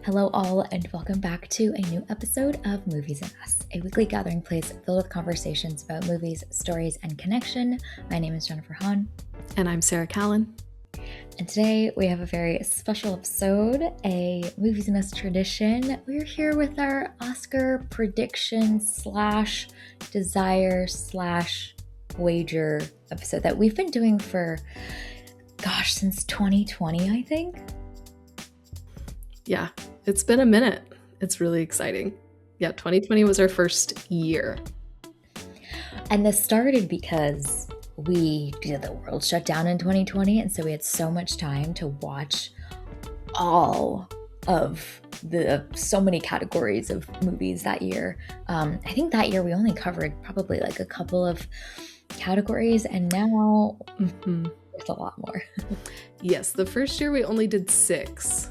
Hello, all, and welcome back to a new episode of Movies and Us, a weekly gathering place filled with conversations about movies, stories, and connection. My name is Jennifer Hahn. And I'm Sarah Callan. And today we have a very special episode, a Movies and Us tradition. We're here with our Oscar prediction slash desire slash wager episode that we've been doing for, since 2020, I think. Yeah, it's been a minute. It's really exciting. Yeah, 2020 was our first year. And this started because the world shut down in 2020, and so we had so much time to watch all of so many categories of movies that year. I think that year we only covered probably like a couple of categories, and now there's a lot more. Yes, the first year we only did 6,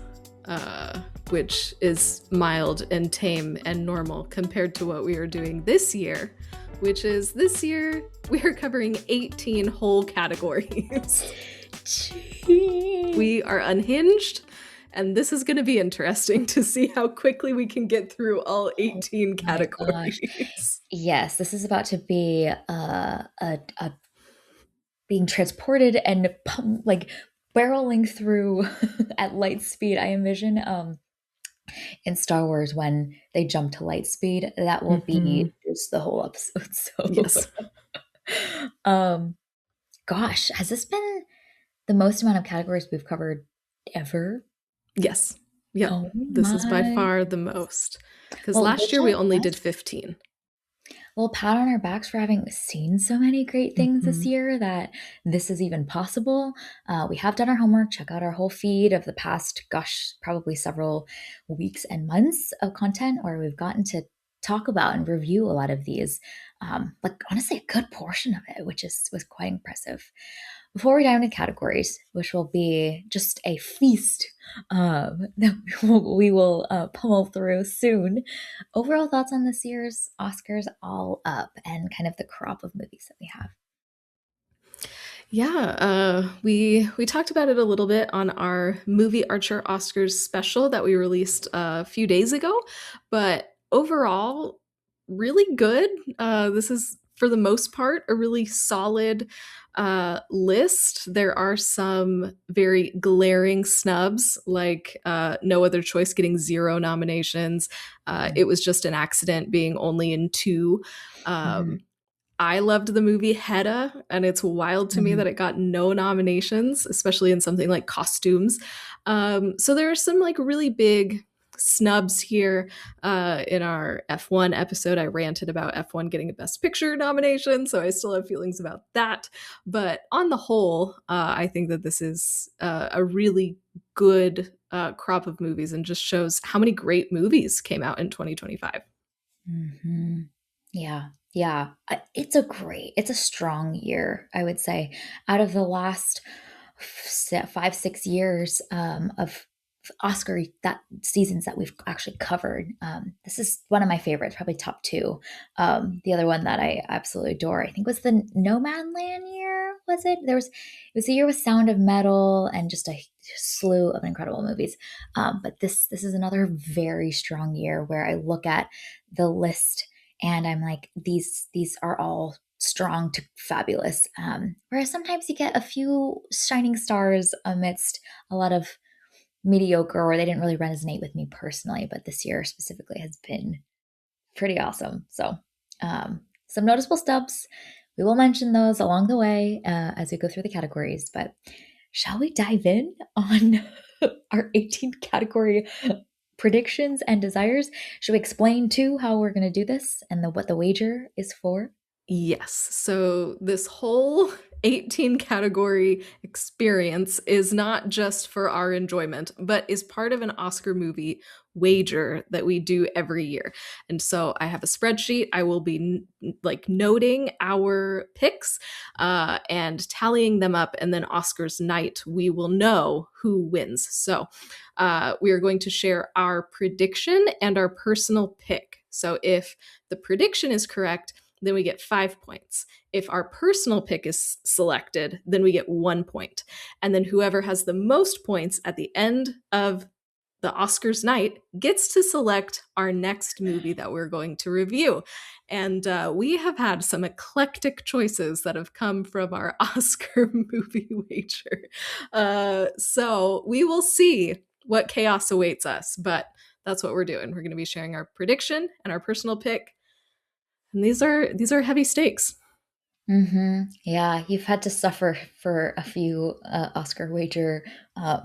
which is mild and tame and normal compared to what we are doing this year, which is this year we are covering 18 whole categories. We are unhinged, and this is going to be interesting to see how quickly we can get through all 18 categories. Yes, this is about to be being transported and like barreling through at light speed. I envision in Star Wars when they jump to light speed, that will be just the whole episode. So yes. Gosh, has this been the most amount of categories we've covered ever? Yes. Yeah. This is by far the most. Because last year we only did 15. Well, pat on our backs for having seen so many great things this year that this is even possible. We have done our homework. Check out our whole feed of the past, probably several weeks and months of content where we've gotten to talk about and review a lot of these. Honestly, a good portion of it, which was quite impressive. Before we dive into categories, which will be just a feast that we will pummel through soon, overall thoughts on this year's Oscars all up and kind of the crop of movies that we have. Yeah, we talked about it a little bit on our Movie Archer Oscars special that we released a few days ago, but overall, really good. This is, for the most part, a really solid list. There are some very glaring snubs, like No Other Choice getting 0 nominations. It Was Just an Accident being only in 2. I loved the movie Hedda, and it's wild to me that it got no nominations, especially in something like costumes. So there are some like really big snubs here. In our F1 episode, I ranted about F1 getting a Best Picture nomination, so I still have feelings about that. But on the whole, I think that this is a really good crop of movies and just shows how many great movies came out in 2025. Yeah. It's a strong year, I would say. Out of the last 5-6 years of Oscar seasons that we've actually covered, this is one of my favorites, probably top 2. The other one that I absolutely adore, I think, was the Nomadland year. Was it? It was a year with Sound of Metal and just a slew of incredible movies. But this is another very strong year where I look at the list and I'm like, these are all strong to fabulous. Whereas sometimes you get a few shining stars amidst a lot of mediocre, or they didn't really resonate with me personally, but this year specifically has been pretty awesome. So some noticeable stubs. We will mention those along the way as we go through the categories, but shall we dive in on our 18 category predictions and desires? Should we explain too how we're going to do this and what the wager is for? Yes. So this whole 18 category experience is not just for our enjoyment, but is part of an Oscar movie wager that we do every year. And so I have a spreadsheet. I will be noting our picks and tallying them up. And then Oscars night, we will know who wins. So we are going to share our prediction and our personal pick. So if the prediction is correct, then we get 5 points. If our personal pick is selected, then we get 1 point. And then whoever has the most points at the end of the Oscars night, gets to select our next movie that we're going to review. And we have had some eclectic choices that have come from our Oscar movie wager. So we will see what chaos awaits us, but that's what we're doing. We're going to be sharing our prediction and our personal pick. And these are heavy stakes. Yeah, you've had to suffer for a few Oscar wager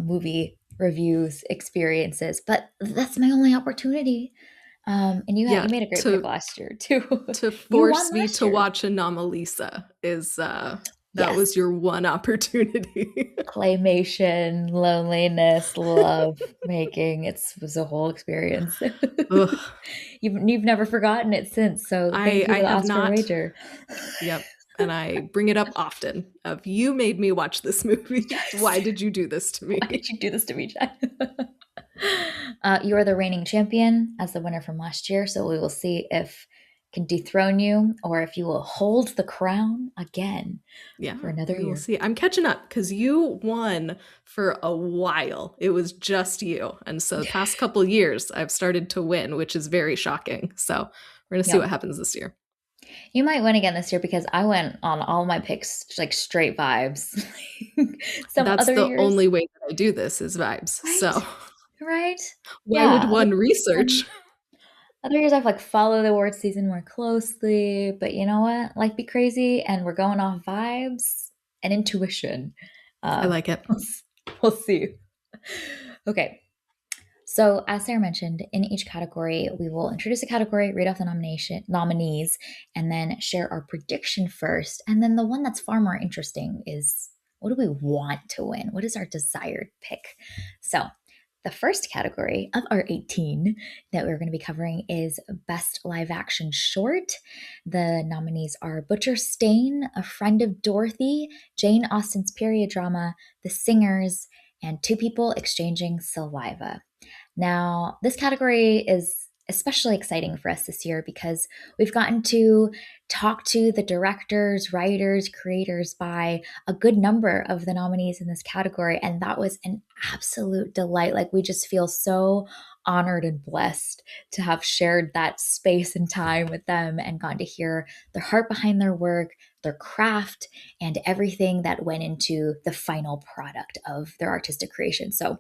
movie reviews experiences, but that's my only opportunity. And Yeah, you made a great pick to last year too. to You won force me last to year. watch Anomalisa is that Yes, was your one opportunity. claymation, loneliness, love making. It was a whole experience. Ugh, You've never forgotten it since. So thank you I for the have Oscar not. wager. Yep. And I bring it up often of you made me watch this movie. Yes. Why did you do this to Why me? did you do this to me, Jen? You are the reigning champion as the winner from last year, so we will see if I can dethrone you or if you will hold the crown again for Yeah, another we will year. see. I'm catching up because you won for a while. It was just you. And so the past couple years, I've started to win, which is very shocking. So we're going to see what Yep. happens this year. You might win again this year because I went on all my picks like straight vibes. Some That's other the years, only way that I do this is vibes. So right? Right? why would Yeah. one research? Other years I've like followed the award season more closely, but you know what? Life be crazy, and we're going off vibes and intuition. I Uh, like it. we'll see. Okay, so as Sarah mentioned, in each category, we will introduce a category, read off the nomination nominees, and then share our prediction first. And then the one that's far more interesting is what do we want to win? What is our desired pick? So the first category of our 18 that we're going to be covering is Best Live Action Short. The nominees are Butcher Stain, A Friend of Dorothy, Jane Austen's period drama, The Singers, and Two People Exchanging Saliva. Now, this category is especially exciting for us this year because we've gotten to talk to the directors, writers, creators by a good number of the nominees in this category. And that was an absolute delight. Like, we just feel so honored and blessed to have shared that space and time with them and gotten to hear their heart behind their work, their craft, and everything that went into the final product of their artistic creation. So,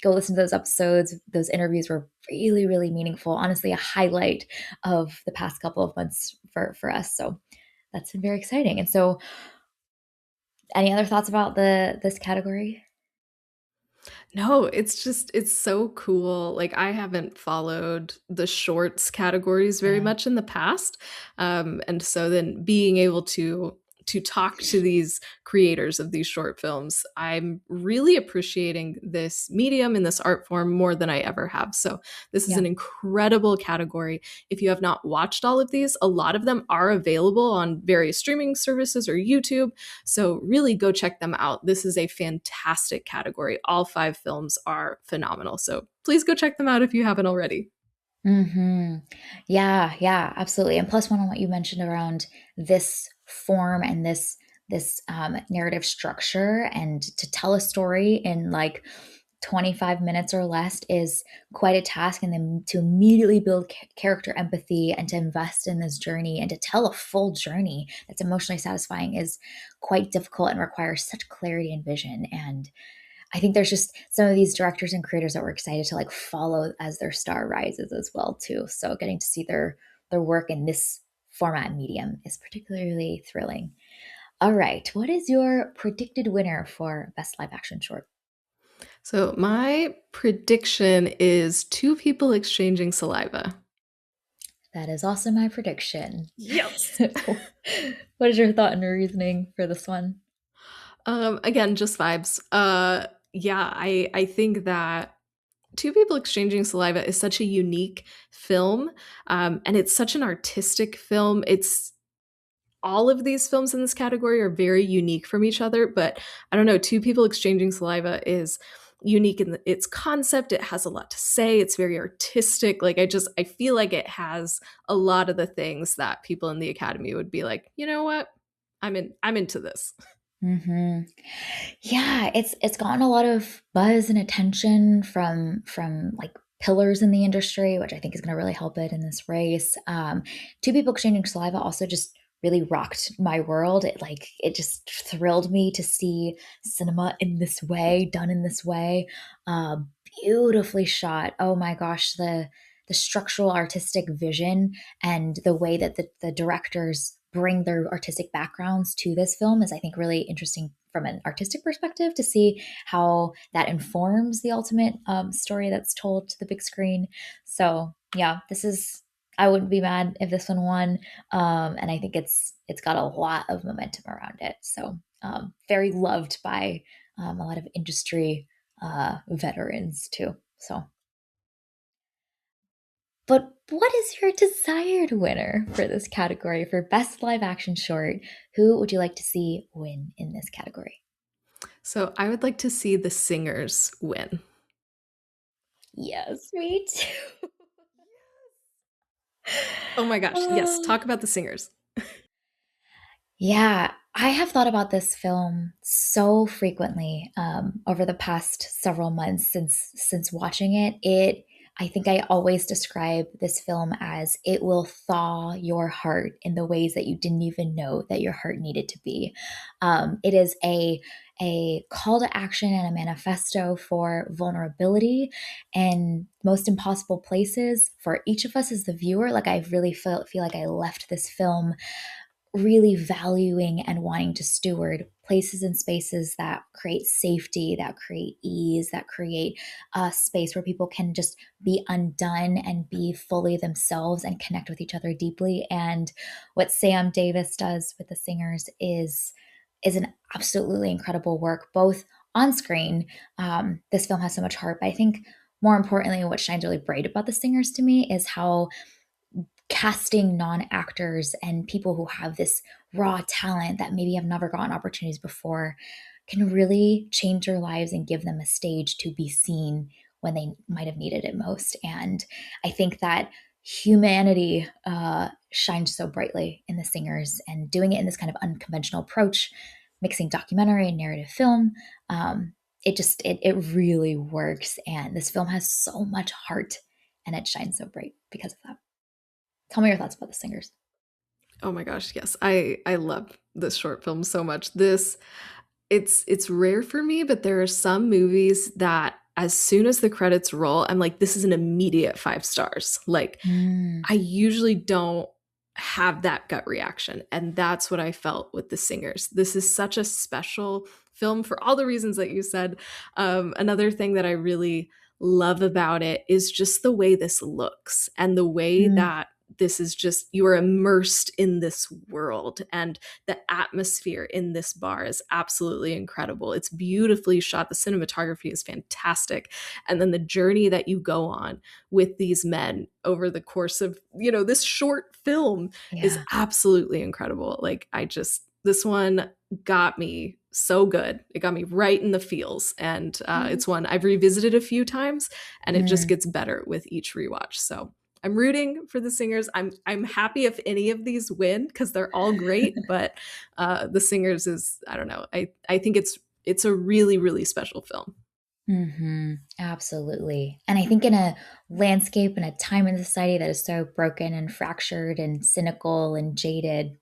go listen to those episodes. Those interviews were really, really meaningful. Honestly, a highlight of the past couple of months for us. So that's been very exciting. And so, any other thoughts about the this category? No, it's so cool. Like I haven't followed the shorts categories very Yeah. much in the past. And so then being able to talk to these creators of these short films, I'm really appreciating this medium and this art form more than I ever have. So this is Yeah. an incredible category. If you have not watched all of these, a lot of them are available on various streaming services or YouTube. So really go check them out. This is a fantastic category. All five films are phenomenal. So please go check them out if you haven't already. Yeah, yeah, absolutely. And plus one on what you mentioned around this form and this narrative structure and to tell a story in like 25 minutes or less is quite a task. And then to immediately build character empathy and to invest in this journey and to tell a full journey that's emotionally satisfying is quite difficult and requires such clarity and vision. And I think there's just some of these directors and creators that we're excited to like follow as their star rises as well too. So getting to see their work in this format and medium is particularly thrilling. All right, what is your predicted winner for best live action short? So my prediction is two people exchanging saliva. That is also my prediction. Yes. What is your thought and reasoning for this one? Again, just vibes. Yeah, I think that Two People Exchanging Saliva is such a unique film, and it's such an artistic film. It's all of these films in this category are very unique from each other, but I don't know. Two People Exchanging Saliva is unique in its concept. It has a lot to say. It's very artistic. Like I feel like it has a lot of the things that people in the Academy would be like, you know what, I'm into this. Hmm. Yeah, it's gotten a lot of buzz and attention from like pillars in the industry, which I think is going to really help it in this race. Two People Exchanging Saliva also just really rocked my world. It just thrilled me to see cinema in this way, done in this way. Uh, Beautifully shot. Oh my gosh, the structural artistic vision and the way that the directors bring their artistic backgrounds to this film is, I think, really interesting from an artistic perspective to see how that informs the ultimate story that's told to the big screen. So yeah, this is, I wouldn't be mad if this one won, and I think it's got a lot of momentum around it. So very loved by a lot of industry veterans too. So, but what is your desired winner for this category for best live action short? Who would you like to see win in this category? So I would like to see The Singers win. Yes, me too. Oh my gosh, yes, Oh. talk about The Singers. Yeah, I have thought about this film so frequently over the past several months since watching it. I think I always describe this film as it will thaw your heart in the ways that you didn't even know that your heart needed to be. It is a call to action and a manifesto for vulnerability and most impossible places for each of us as the viewer. Like I really feel like I left this film really valuing and wanting to steward places and spaces that create safety, that create ease, that create a space where people can just be undone and be fully themselves and connect with each other deeply. And what Sam Davis does with the singers is an absolutely incredible work, both on screen. This film has so much heart, but I think more importantly, what shines really bright about the singers to me is how casting non-actors and people who have this raw talent that maybe have never gotten opportunities before can really change their lives and give them a stage to be seen when they might have needed it most. And I think that humanity shines so brightly in the singers, and doing it in this kind of unconventional approach, mixing documentary and narrative film. It really works, and this film has so much heart, and it shines so bright because of that. Tell me your thoughts about the singers. Oh my gosh, yes. I love this short film so much. This it's rare for me, but there are some movies that as soon as the credits roll, I'm like, this is an immediate 5 stars. Like, Mm, I usually don't have that gut reaction, and that's what I felt with The Singers. This is such a special film for all the reasons that you said. Another thing that I really love about it is just the way this looks and the way mm, that this is just you are immersed in this world, and the atmosphere in this bar is absolutely incredible. It's beautifully shot. The cinematography is fantastic. And then the journey that you go on with these men over the course of, this short film is yeah. absolutely incredible. Like this one got me so good. It got me right in the feels. And Mm, it's one I've revisited a few times, and it just mm, gets better with each rewatch. So I'm rooting for the singers. I'm happy if any of these win because they're all great. But the singers is, I don't know. I think it's a really really special film. absolutely. And I think in a landscape and a time in society that is so broken and fractured and cynical and jaded,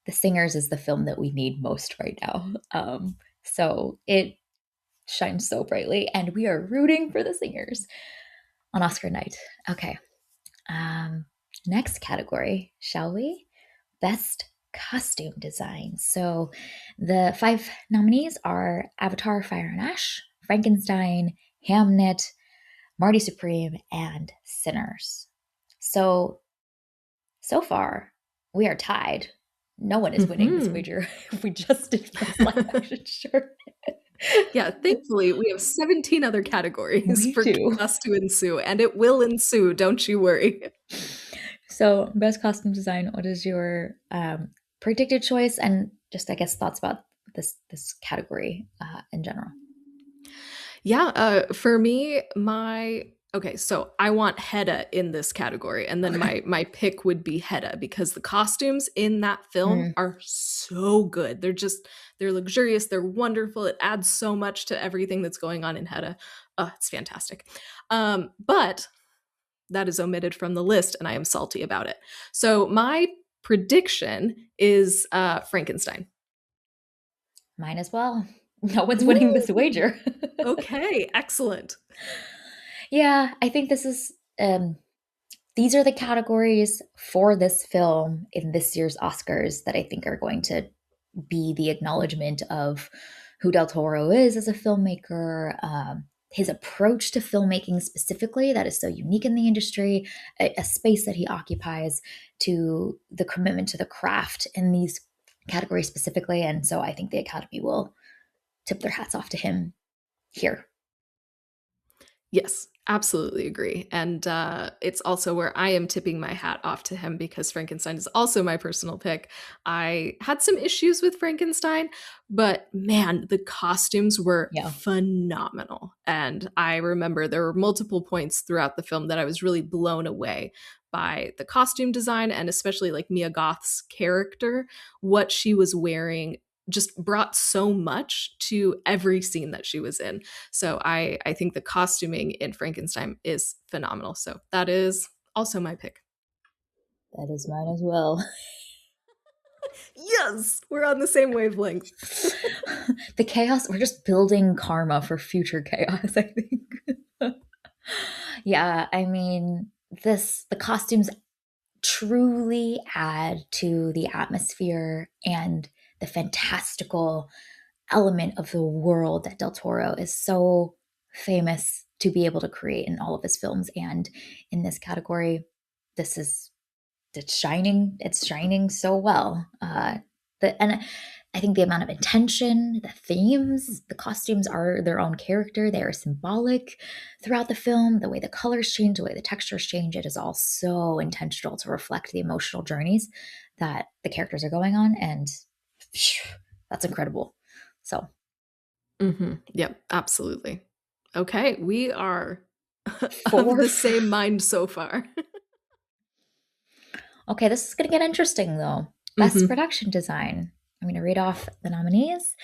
The Singers is the film that we need most right now. So it shines so brightly, and we are rooting for The Singers on Oscar night. Okay. Um, Next category, shall we? Best costume design. So the five nominees are Avatar Fire and Ash, Frankenstein, Hamnet, Marty Supreme, and Sinners. So, so far, we are tied. No one is winning this Hmm. wager if we just did best live action short. Yeah, thankfully, we have 17 other categories We for do. chaos to ensue, and it will ensue, don't you worry. So, best costume design. What is your predicted choice, and just I guess thoughts about this category in general? Yeah, for me, my Okay, so I want Hedda in this category, and then Okay. my pick would be Hedda because the costumes in that film Mm, are so good. They're luxurious, they're wonderful. It adds so much to everything that's going on in Hedda. Oh, it's fantastic. But that is omitted from the list, and I am salty about it. So my prediction is Frankenstein. mine as well. No one's winning this Ooh, wager. okay, excellent. Yeah, I think this is these are the categories for this film in this year's Oscars that I think are going to be the acknowledgement of who Del Toro is as a filmmaker, his approach to filmmaking specifically that is so unique in the industry, a space that he occupies, to the commitment to the craft in these categories specifically. And so I think the Academy will tip their hats off to him here. Yes, absolutely agree. And it's also where I am tipping my hat off to him because Frankenstein is also my personal pick. I had some issues with Frankenstein, but man, the costumes were Yeah. phenomenal. And I remember there were multiple points throughout the film that I was really blown away by the costume design and especially like Mia Goth's character, what she was wearing just brought so much to every scene that she was in. So I think the costuming in Frankenstein is phenomenal. So that is also my pick. That is mine as well. Yes, we're on the same wavelength. The chaos, we're just building karma for future chaos, I think. Yeah, I mean, the costumes truly add to the atmosphere and the fantastical element of the world that Del Toro is so famous to be able to create in all of his films. And in this category, this is it's shining so well. And I think the amount of intention, the themes, the costumes are their own character. They are symbolic throughout the film. The way the colors change, the way the textures change, it is all so intentional to reflect the emotional journeys that the characters are going on. And phew, that's incredible. So, Yep, absolutely. Okay, we are of four. the same mind so far. Okay, this is going to get interesting though. Best hmm production design. I'm going to read off the nominees: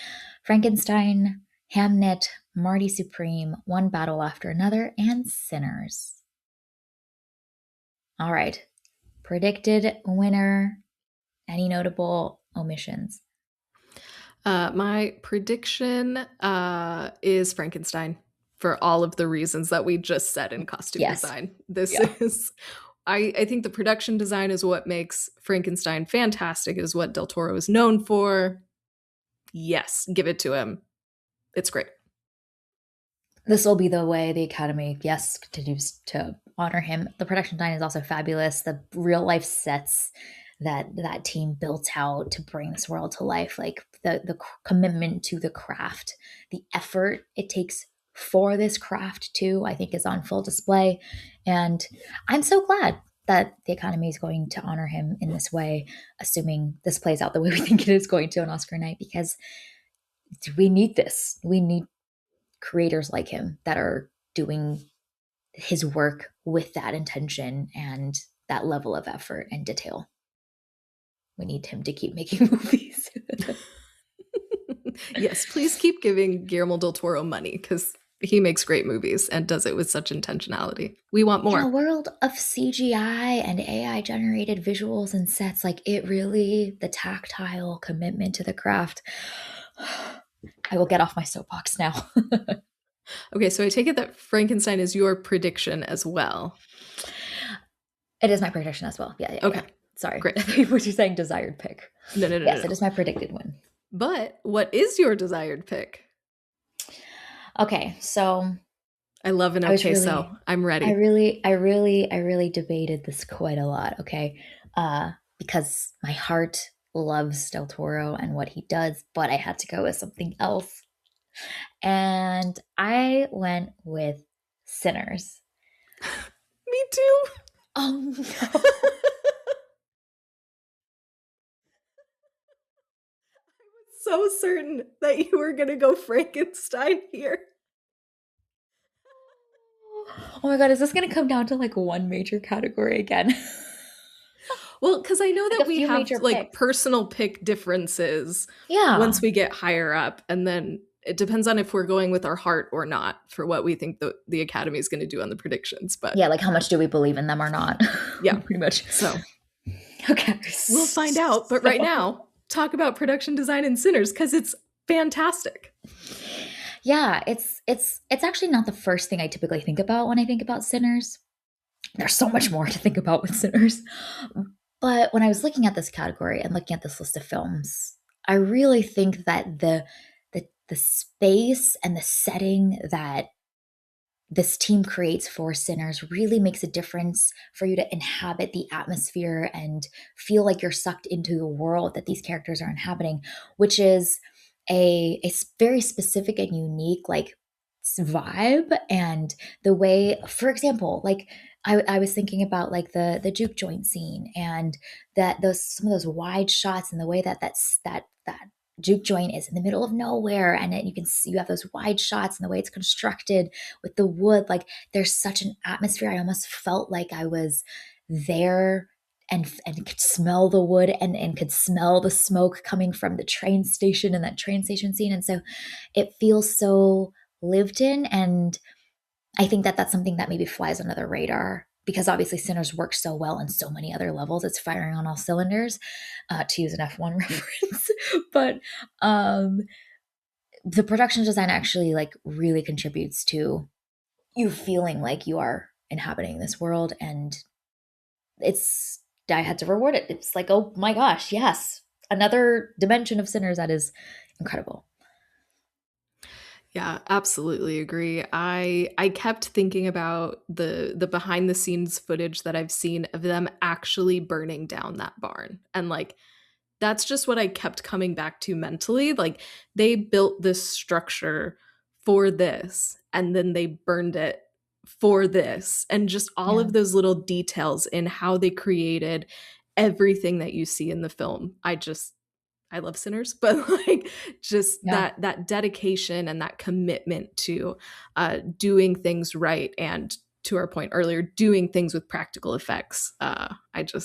Frankenstein, Hamnet, Marty Supreme, One Battle After Another, and Sinners. All right. Predicted winner. Any notable omissions? My prediction is Frankenstein for all of the reasons that we just said in costume Yes. design. This Yeah. is I think the production design is what makes Frankenstein fantastic, is what Del Toro is known for. Yes, give it to him. It's great. This will be the way the Academy, yes, continues to honor him. The production design is also fabulous. The real life sets that team built out to bring this world to life, like the commitment to the craft, the effort it takes for this craft too, I think is on full display. And I'm so glad that the Academy is going to honor him in this way, assuming this plays out the way we think it is going to on Oscar night, because we need this. We need creators like him that are doing his work with that intention and that level of effort and detail. We need him to keep making movies. Yes, please keep giving Guillermo del Toro money because he makes great movies and does it with such intentionality. We want In a more. world of CGI and AI generated visuals and sets, like it really, the tactile commitment to the craft. I will get off my soapbox now. Okay, so I take it that Frankenstein is your prediction as well. It is my prediction as well. Yeah, yeah, yeah. Okay, Sorry. great. I thought you were just saying desired pick. No, no, no, no, Yes, it no. is my predicted win. But what is your desired pick? Okay, so I love an I was okay, so really, I'm I ready. really, I really, I really debated this quite a lot. Okay, because my heart loves Del Toro and what he does, but I had to go with something else, and I went with Sinners. Me too. Oh no! So certain that you were gonna go Frankenstein here. Oh my God, is this going to come down to like one major category again? Well, because I know Like that a we few have major like picks. personal pick differences once Yeah. we get higher up, and then it depends on if we're going with our heart or not for what we think the Academy is going to do on the predictions. But Yeah, like how much do we believe in them or not? yeah, Pretty much. so Okay. we'll find out. But right now, talk about production design in Sinners because it's fantastic. Yeah, it's actually not the first thing I typically think about when I think about Sinners. There's so much more to think about with Sinners. But when I was looking at this category and looking at this list of films, I really think that the space and the setting that this team creates for Sinners really makes a difference for you to inhabit the atmosphere and feel like you're sucked into the world that these characters are inhabiting, which is a very specific and unique like vibe. And the way, for example, like I was thinking about like the juke joint scene and that those some of those wide shots and the way that juke joint is in the middle of nowhere, and you can see you have those wide shots and the way it's constructed with the wood. Like there's such an atmosphere. I almost felt like I was there and could smell the wood and could smell the smoke coming from the train station and that train station scene. And so it feels so lived in. And I think that that's something that maybe flies under the radar because obviously Sinners works so well on so many other levels. It's firing on all cylinders, to use an F1 reference. But the production design actually like really contributes to you feeling like you are inhabiting this world, and it's I had to reward it. It's like, oh my gosh, yes, another dimension of Sinners that is incredible. Yeah, absolutely agree. I kept thinking about the behind the scenes footage that I've seen of them actually burning down that barn. And like that's just what I kept coming back to mentally. Like they built this structure for this and then they burned it for this, and just all Yeah, of those little details in how they created everything that you see in the film. I love Sinners, but like just yeah, that dedication and that commitment to doing things right, and to our point earlier, doing things with practical effects. I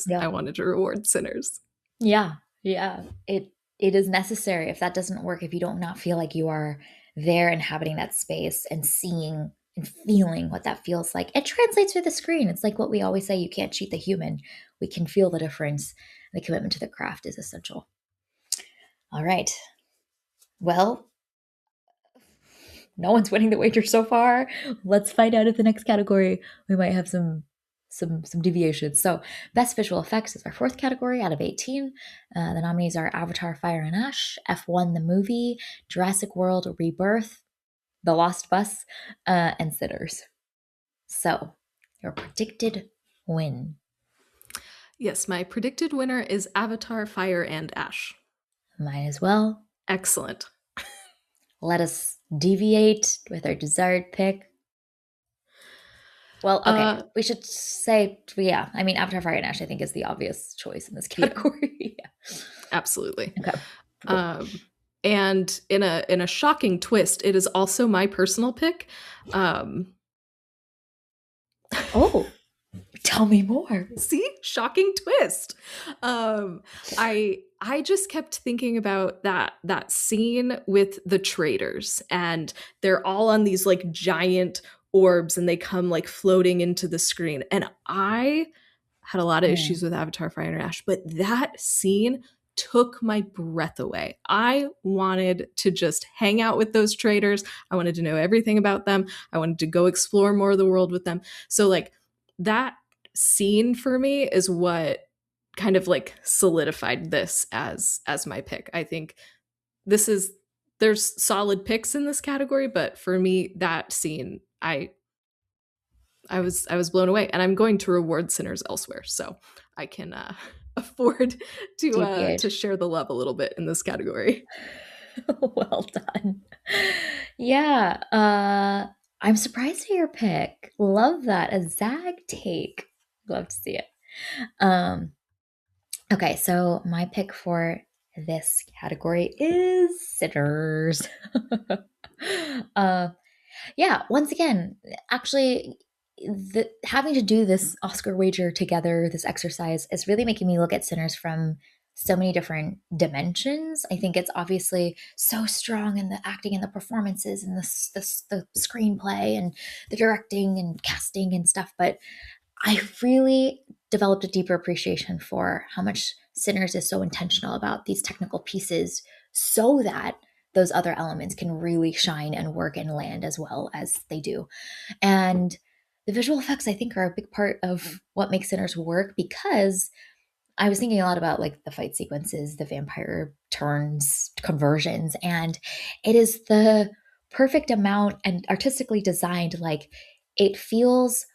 yeah, wanted to reward Sinners. yeah, yeah. It is necessary. If that doesn't work, if you don't not feel like you are there inhabiting that space and seeing and feeling what that feels like, it translates through the screen. It's like what we always say: you can't cheat the human. We can feel the difference. The commitment to the craft is essential. All right. Well, no one's winning the wager so far. Let's find out if the next category we might have some deviations. So, best visual effects is our fourth category out of 18. The nominees are Avatar: Fire and Ash, F1 the movie, Jurassic World: Rebirth, The Lost Bus, and Sinners. So, your predicted win. Yes, my predicted winner is Avatar: Fire and Ash. Mine as well. Excellent. Let us deviate with our desired pick. Well, okay. Uh, We should say, yeah. I mean, Avatar: Fire and Ash, I think, is the obvious choice in this yeah, category. Yeah. absolutely. Okay. Cool. Um, and in a shocking twist, it is also my personal pick. Um, Oh, tell me more. See, shocking twist. Um, I just kept thinking about that scene with the traders, and they're all on these like giant orbs, and they come like floating into the screen. And I had a lot of issues Mm, with Avatar: Fire and Ash, but that scene took my breath away. I wanted to just hang out with those traders. I wanted to know everything about them. I wanted to go explore more of the world with them. So like that scene for me is what kind of like solidified this as my pick. I think this is there's solid picks in this category, but for me that scene I was blown away, and I'm going to reward Sinners elsewhere, so I can afford to deviate. share the love a little bit in this category. Well done. Yeah. I'm surprised at your pick. Love that. A Zag take. Love to see it. Um, okay, so my pick for this category is Sitters. uh, yeah, once again, actually, having to do this Oscar wager together, this exercise, is really making me look at Sinners from so many different dimensions. I think it's obviously so strong in the acting and the performances and the screenplay and the directing and casting and stuff. But I really developed a deeper appreciation for how much Sinners is so intentional about these technical pieces so that those other elements can really shine and work and land as well as they do. And the visual effects, I think, are a big part of what makes Sinners work, because I was thinking a lot about like the fight sequences, the vampire turns, conversions, and it is the perfect amount and artistically designed. Like, it feels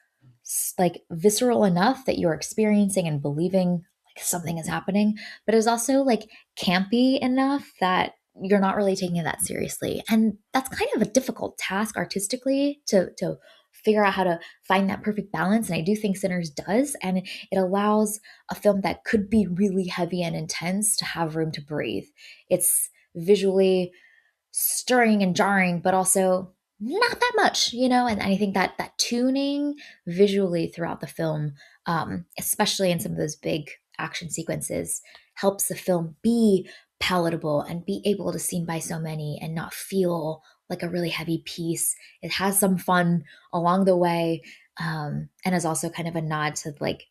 like visceral enough that you're experiencing and believing like something is happening, but it's also like campy enough that you're not really taking it that seriously. And that's kind of a difficult task artistically to figure out how to find that perfect balance. And I do think Sinners does. And it allows a film that could be really heavy and intense to have room to breathe. It's visually stirring and jarring, but also not that much, you know. And I think that that tuning visually throughout the film, especially in some of those big action sequences, helps the film be palatable and be able to seen by so many and not feel like a really heavy piece. It has some fun along the way, and is also kind of a nod to like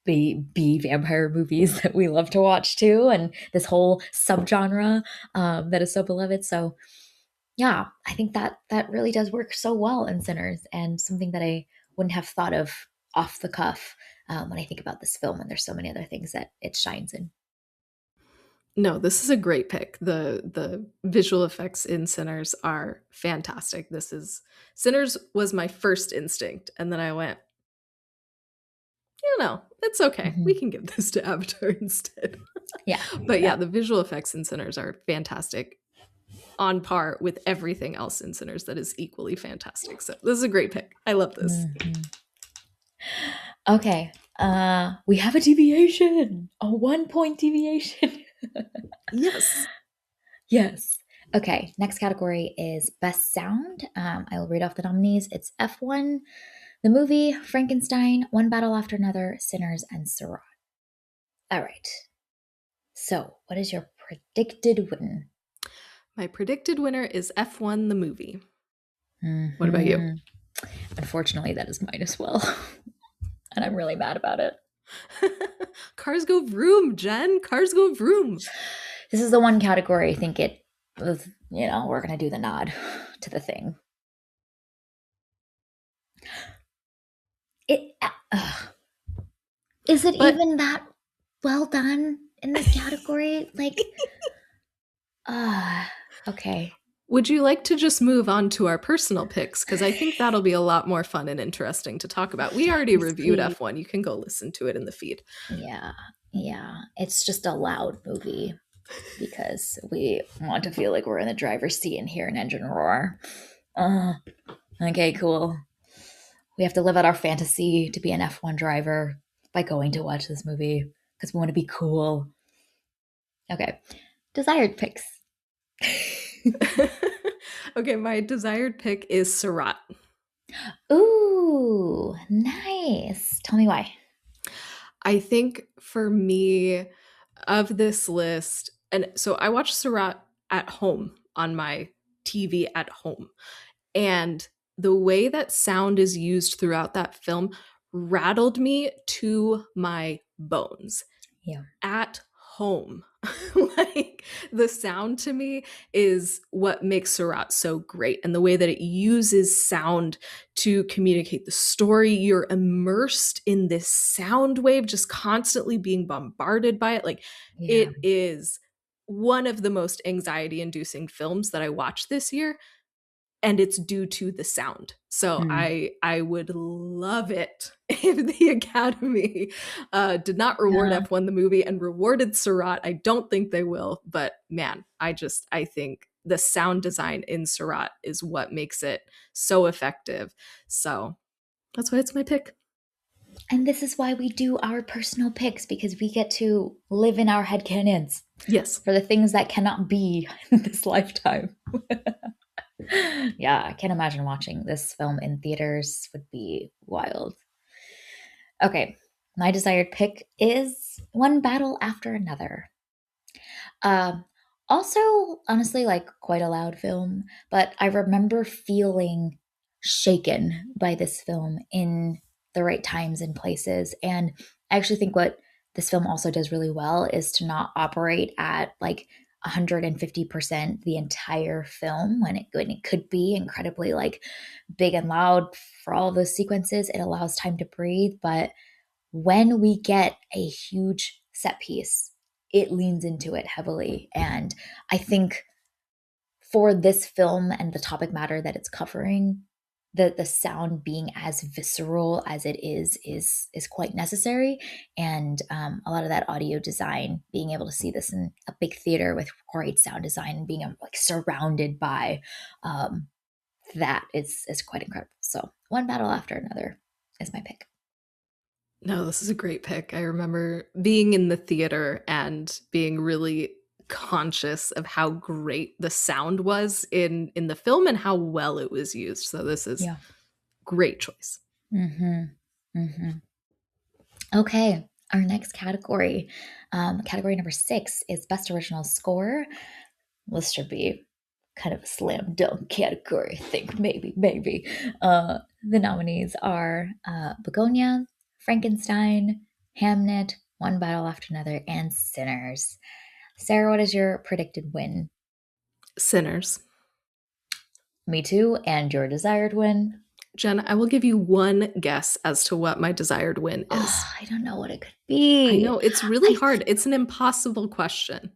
B vampire movies that we love to watch too, and this whole subgenre that is so beloved. So yeah, I think that that really does work so well in Sinners, and something that I wouldn't have thought of off the cuff when I think about this film. And there's so many other things that it shines in. No, this is a great pick. The visual effects in Sinners are fantastic. This is Sinners was my first instinct, and then I went, you know, it's okay. We Mhm. can give this to Avatar instead. Yeah, But yeah. yeah, the visual effects in Sinners are fantastic, on par with everything else in Sinners that is equally fantastic. So this is a great pick. I love this. Mhm. Okay, we have a deviation, a 1 point deviation. Yes. Yes. Okay, next category is Best Sound. I will read off the nominees. It's F1, the movie, Frankenstein, One Battle After Another, Sinners, and Seurat. All right. So, what is your predicted win? My predicted winner is F1 the movie. What about you? Mhm. Unfortunately, that is mine as well. And I'm really mad about it. Cars go vroom, Jen. Cars go vroom. This is the one category I think it was, you know, we're going to do the nod to the thing. It is it But even that well done in this category? Like, okay. would you like to just move on to our personal picks? Because I think that'll be a lot more fun and interesting to talk about. We already Yes, reviewed please. F1. You can go listen to it in the feed. Yeah, yeah. It's just a loud movie because we want to feel like we're in the driver's seat and hear an engine roar. Uh, okay, cool. We have to live out our fantasy to be an F1 driver by going to watch this movie because we want to be cool. Okay, desired picks. Okay, my desired pick is Seurat. Ooh, nice. Tell me why. I think for me, of this list, and so I watched Seurat at home on my TV at home. And the way that sound is used throughout that film rattled me to my bones. Yeah. At home. Like, the sound to me is what makes Seurat so great, and the way that it uses sound to communicate the story. You're immersed in this sound wave, just constantly being bombarded by it. Like, Yeah. it is one of the most anxiety inducing films that I watched this year, and it's due to the sound. So Mm. I would love it if the Academy did not reward Yeah. F1 the movie and rewarded Seurat. I don't think they will, but man, I think the sound design in Seurat is what makes it so effective. So that's why it's my pick. And this is why we do our personal picks, because we get to live in our headcanons Yes. for the things that cannot be in this lifetime. Yeah, I can't imagine watching this film in theaters would be wild. Okay, my desired pick is One Battle After Another. Um, Also, honestly, like quite a loud film, but I remember feeling shaken by this film in the right times and places. And I actually think what this film also does really well is to not operate at like 150% the entire film when it could be incredibly like big and loud for all of those sequences. It allows time to breathe, but when we get a huge set piece, it leans into it heavily. And I think for this film and the topic matter that it's covering, the sound being as visceral as it is quite necessary. And a lot of that audio design, being able to see this in a big theater with great sound design and being like surrounded by um, that is quite incredible. So One Battle After Another is my pick. No, this is a great pick. I remember being in the theater and being really conscious of how great the sound was in the film and how well it was used. So this is Yeah. great choice. Mm-hmm. Mm-hmm. Okay, our next category, category number 6 is Best Original Score. This should be kind of a slam dunk category, I think. Maybe. The nominees are Begonia, Frankenstein, Hamnet, One Battle After Another, and Sinners. Sarah, what is your predicted win? Sinners. Me too, and your desired win? Jen, I will give you one guess as to what my desired win is. Oh, I don't know what it could I be. know it's really I hard. It's an impossible question.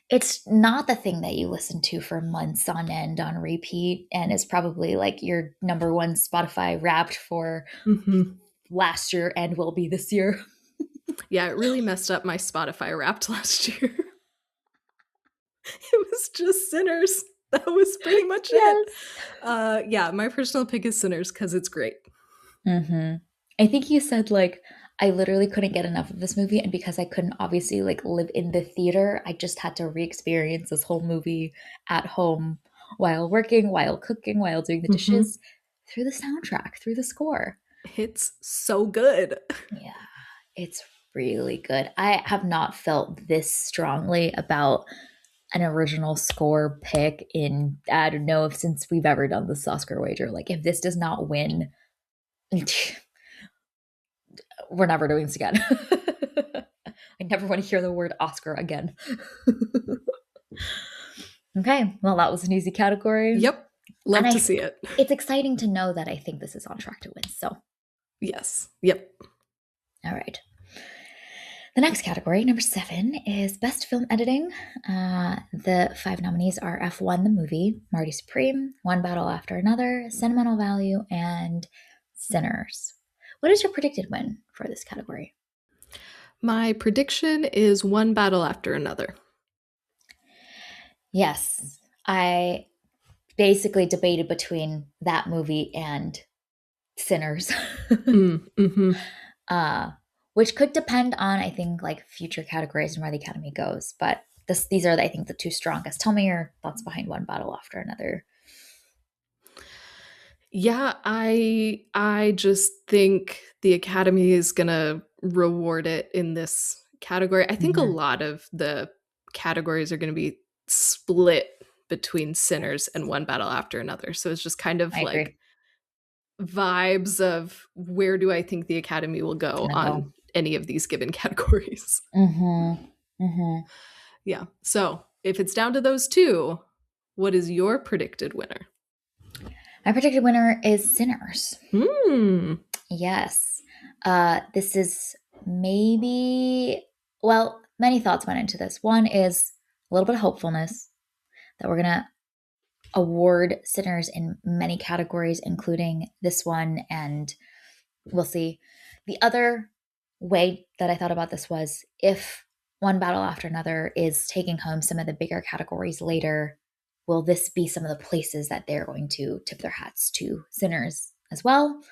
It's not the thing that you listen to for months on end on repeat, and it's probably like your number one Spotify wrapped for Mhm. last year and will be this year. Yeah, it really messed up my Spotify Wrapped last year. It was just Sinners. That was pretty much it. Yes. Yeah, my personal pick is Sinners because it's great. Mm-hmm. I think you said like I literally couldn't get enough of this movie, and because I couldn't obviously like live in the theater, I just had to re-experience this whole movie at home while working, while cooking, while doing the Mhm. dishes through the soundtrack, through the score. It's so good. Yeah, it's really good. I have not felt this strongly about an original score pick in, I don't know if since we've ever done this Oscar wager. Like, if this does not win, we're never doing this again. I never want to hear the word Oscar again. Okay, well, that was an easy category. Yep. And Love to see it. it's exciting to know that I think this is on track to win. So, Yes. Yep. all right. The next category, number 7, is Best Film Editing. The 5 nominees are F1, the movie, Marty Supreme, One Battle After Another, Sentimental Value, and Sinners. What is your predicted win for this category? My prediction is One Battle After Another. Yes, I basically debated between that movie and Sinners, Mm-hmm. uh, which could depend on, I think, like future categories and where the Academy goes. But these are, I think, the two strongest. Tell me your thoughts behind One Battle After Another. Yeah, I just think the Academy is gonna reward it in this category. I think a Mhm. lot of the categories are gonna be split between Sinners and One Battle After Another. So it's just kind of I like agree. vibes of where do I think the Academy will It's go gonna on go. any of these given categories. Mm-hmm. Mm-hmm. Yeah. So if it's down to those two, what is your predicted winner? My predicted winner is Sinners. Hmm. Yes. This is maybe, well, many thoughts went into this. One is a little bit of hopefulness that we're gonna award Sinners in many categories, including this one, and we'll see. The other way that I thought about this was if One Battle After Another is taking home some of the bigger categories later, will this be some of the places that they're going to tip their hats to Sinners as well?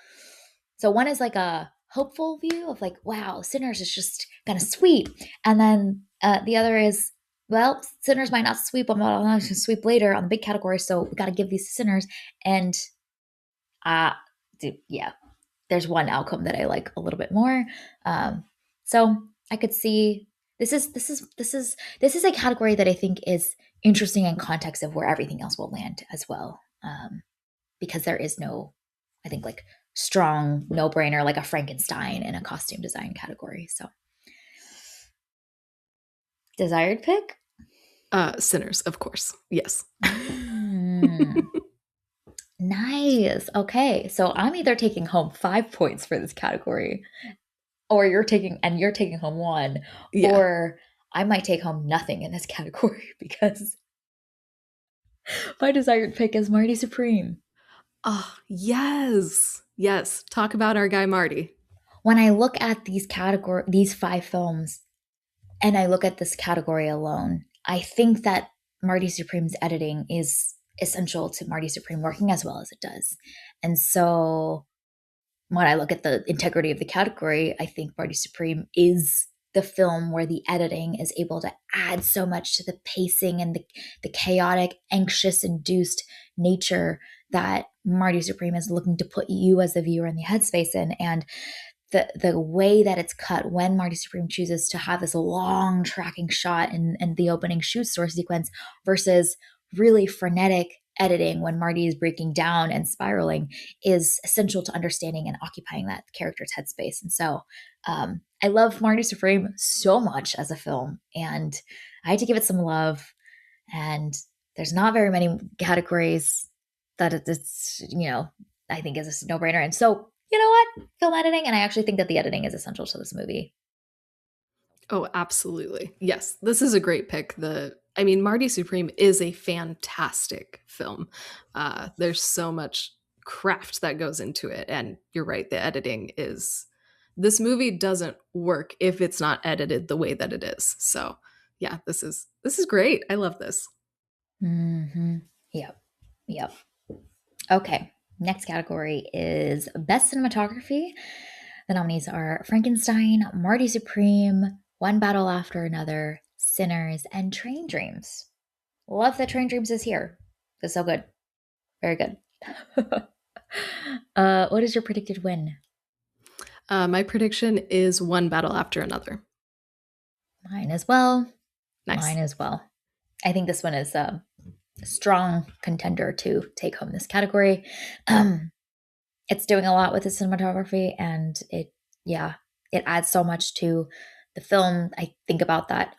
So one is like a hopeful view of like, wow, Sinners is just kind of sweet. And then the other is well, Sinners might not sweep them, but I'll not sweep later on the big category. So we got to give these to Sinners. And uh, yeah, there's one outcome that I like a little bit more. Um, so I could see this is a category that I think is interesting in context of where everything else will land as well. Because there is no, I think, like strong no brainer like a Frankenstein in a costume design category. So desired pick. Sinners, of course. Yes. Mm, nice. Okay, so I'm either taking home 5 points for this category, or you're taking home one, Yeah. or I might take home nothing in this category because my desired pick is Marty Supreme. Oh, yes. Yes. Talk about our guy Marty. When I look at these 5 films, and I look at this category alone, I think that Marty Supreme's editing is essential to Marty Supreme working as well as it does. And so when I look at the integrity of the category, I think Marty Supreme is the film where the editing is able to add so much to the pacing and the chaotic, anxious induced nature that Marty Supreme is looking to put you as the viewer in the headspace in. And the way that it's cut when Marty Supreme chooses to have this long tracking shot in the opening shoot store sequence versus really frenetic editing when Marty is breaking down and spiraling is essential to understanding and occupying that character's headspace. And so I love Marty Supreme so much as a film, and I had to give it some love. And there's not very many categories that it's, I think is a no brainer. And so, you know what? Film editing. And I actually think that the editing is essential to this movie. Oh, absolutely. Yes. This is a great pick. Marty Supreme is a fantastic film. There's so much craft that goes into it. And you're right, the editing is this movie doesn't work if it's not edited the way that it is. So yeah, this is great. I love this. Mm-hmm. Yep. Yep. Okay. Next category is Best Cinematography. The nominees are Frankenstein, Marty Supreme, One Battle After Another, Sinners, and Train Dreams. Love that Train Dreams is here. It's so good. Very good. What is your predicted win? My prediction is One Battle After Another. Mine as well. Nice. Mine as well. I think this one is a strong contender to take home this category. It's doing a lot with the cinematography, and it adds so much to the film. I think about that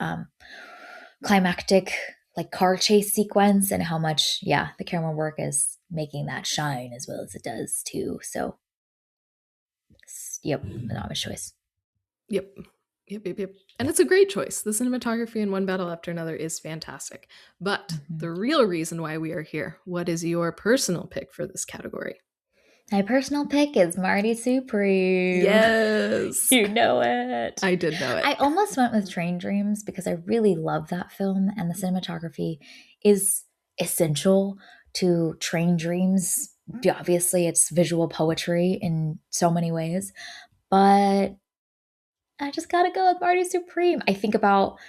climactic like car chase sequence and how much the camera work is making that shine as well as it does too. So yep, an obvious choice. Yep. Yep. And it's a great choice. The cinematography in One Battle After Another is fantastic. But the real reason why we are here, what is your personal pick for this category? My personal pick is Marty Supreme. Yes. You know it. I did know it. I almost went with Train Dreams because I really love that film, and the cinematography is essential to Train Dreams. Obviously, it's visual poetry in so many ways, but I just gotta go with Marty Supreme. I think about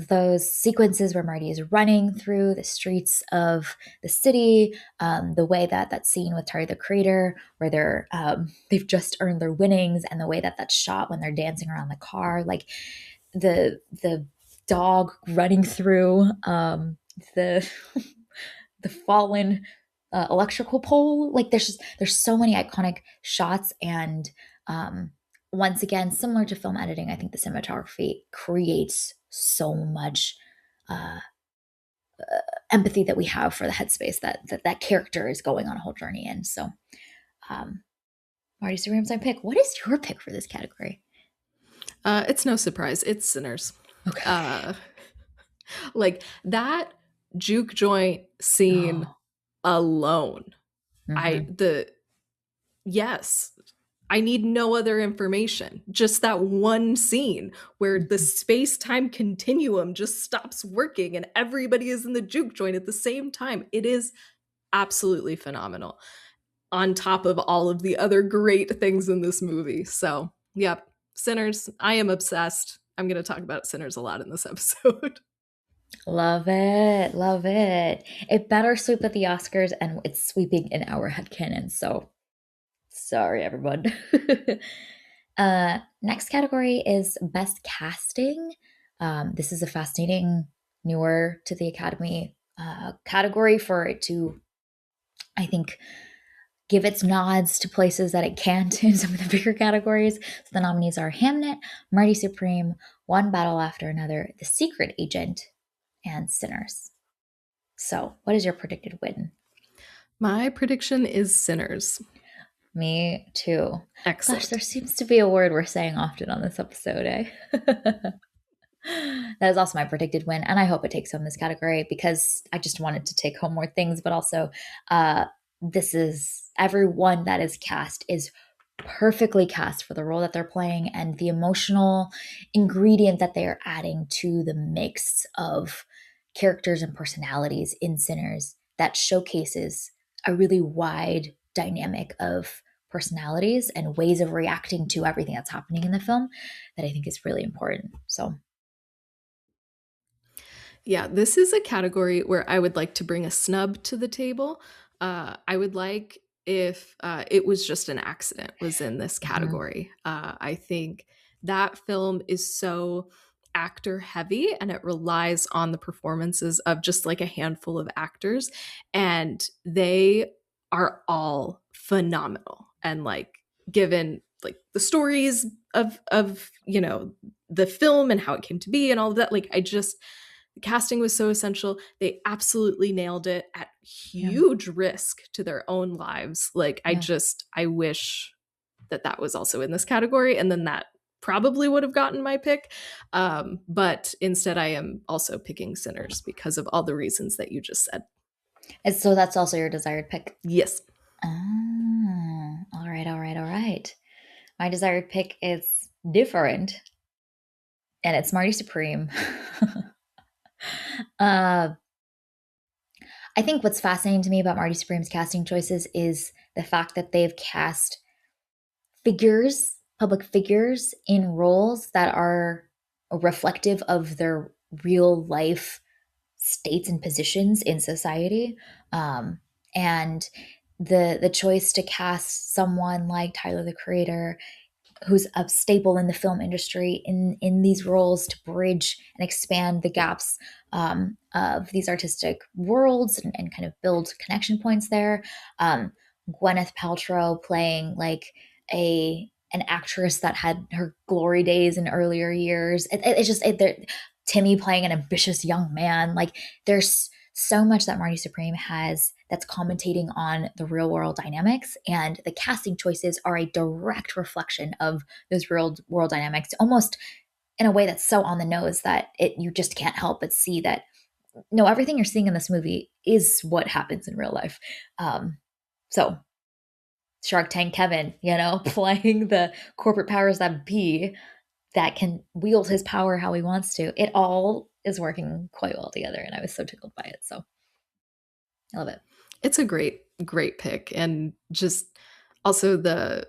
those sequences where Marty is running through the streets of the city, the way that scene with Tyler the Creator, where they've just earned their winnings, and the way that that's shot when they're dancing around the car, like the dog running through the the fallen electrical pole. Like there's so many iconic shots, and once again, similar to film editing, I think the cinematography creates so much uh, empathy that we have for the headspace that character is going on a whole journey in. So, Marty Supreme's my pick. What is your pick for this category? It's no surprise. It's Sinners. Okay. Like that juke joint scene alone. Mm-hmm. Yes, I need no other information. Just that one scene where the space-time continuum just stops working and everybody is in the juke joint at the same time. It is absolutely phenomenal. On top of all of the other great things in this movie. So, yep, Sinners. I am obsessed. I'm going to talk about Sinners a lot in this episode. Love it. Love it. It better sweep at the Oscars, and it's sweeping in our headcanon. So sorry, everyone. Next category is Best Casting. This is a fascinating, newer to the Academy category for it to, I think, give its nods to places that it can't in some of the bigger categories. So the nominees are Hamnet, Marty Supreme, One Battle After Another, The Secret Agent, and Sinners. So, what is your predicted win? My prediction is Sinners. Me too. Gosh, there Excellent. seems to be a word we're saying often on this episode, eh? That is also my predicted win, and I hope it takes home this category because I just wanted to take home more things, but also uh, this is everyone that is cast is perfectly cast for the role that they're playing and the emotional ingredient that they are adding to the mix of characters and personalities in Sinners that showcases a really wide dynamic of personalities and ways of reacting to everything that's happening in the film that I think is really important. So, Yeah, this is a category where I would like to bring a snub to the table. I would like if it was just an accident was in this mhm. category. I think that film is so actor heavy and it relies on the performances of just like a handful of actors, and they are all phenomenal. And like given like the stories of the film and how it came to be and all of that, like I just the casting was so essential. They absolutely nailed it at Yeah, huge risk to their own lives. Like, yeah. I wish that that was also in this category. And then that probably would have gotten my pick. But instead, I am also picking Sinners because of all the reasons that you just said. And so that's also your desired pick. Yes. Oh, all right, all right, all right. My desired pick is different, and it's Marty Supreme. uh, I think what's fascinating to me about Marty Supreme's casting choices is the fact that they've cast figures, public figures, in roles that are reflective of their real life states and positions in society. And the choice to cast someone like Tyler the Creator, who's a staple in the film industry, in these roles to bridge and expand the gaps of these artistic worlds and kind of build connection points there. Gwyneth Paltrow playing like a an actress that had her glory days in earlier years. It's just Timmy playing an ambitious young man. Like there's so much that Marty Supreme has that's commentating on the real world dynamics, and the casting choices are a direct reflection of those real world dynamics, almost in a way that's so on the nose that it you just can't help but see that no, everything you're seeing in this movie is what happens in real life. So Shark Tank Kevin, playing the corporate powers that be that can wield his power how he wants to. It all is working quite well together, and I was so tickled by it. So I love it. It's a great, great pick. And just also the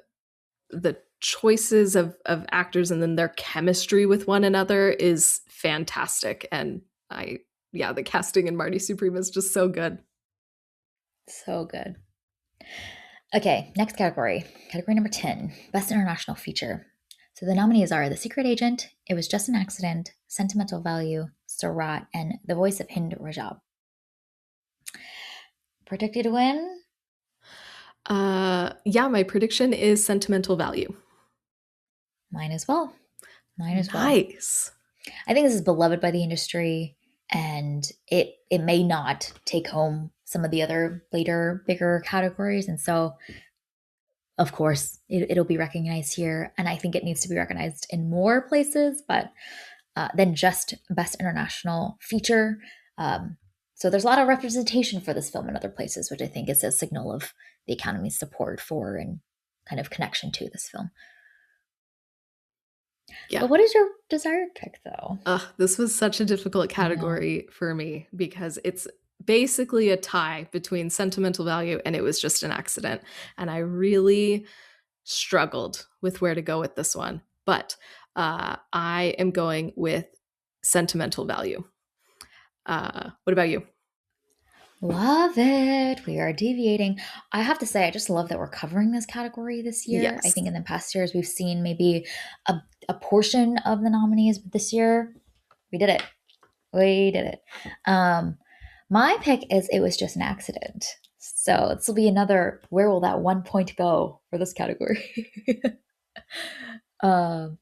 choices of actors and then their chemistry with one another is fantastic. And I yeah, the casting in Marty Supreme is just so good. So good. Okay, next category. Category number 10, Best International Feature. So the nominees are The Secret Agent, It Was Just an Accident, Sentimental Value, Surat, and The Voice of Hind Rajab. Predicted win? Yeah, my prediction is Sentimental Value. Mine as well. Mine as well. Nice. I think this is beloved by the industry, and it may not take home some of the other later bigger categories, and so of course it'll be recognized here, and I think it needs to be recognized in more places, but than just best international feature. Um, so there's a lot of representation for this film in other places, which I think is a signal of the Academy's support for and kind of connection to this film. Yeah. But what is your desired pick, though? This was such a difficult I know. category for me because it's basically a tie between Sentimental Value and It Was Just an Accident. And I really struggled with where to go with this one. But I am going with Sentimental Value. What about you? Love it. We are deviating. I have to say, I just love that we're covering this category this year. I Yes. think in the past years, we've seen maybe a, a portion of the nominees, but this year, we did it. We did it. Um, my pick is It Was Just an Accident. So this will be another, where will that 1 point go for this category? um,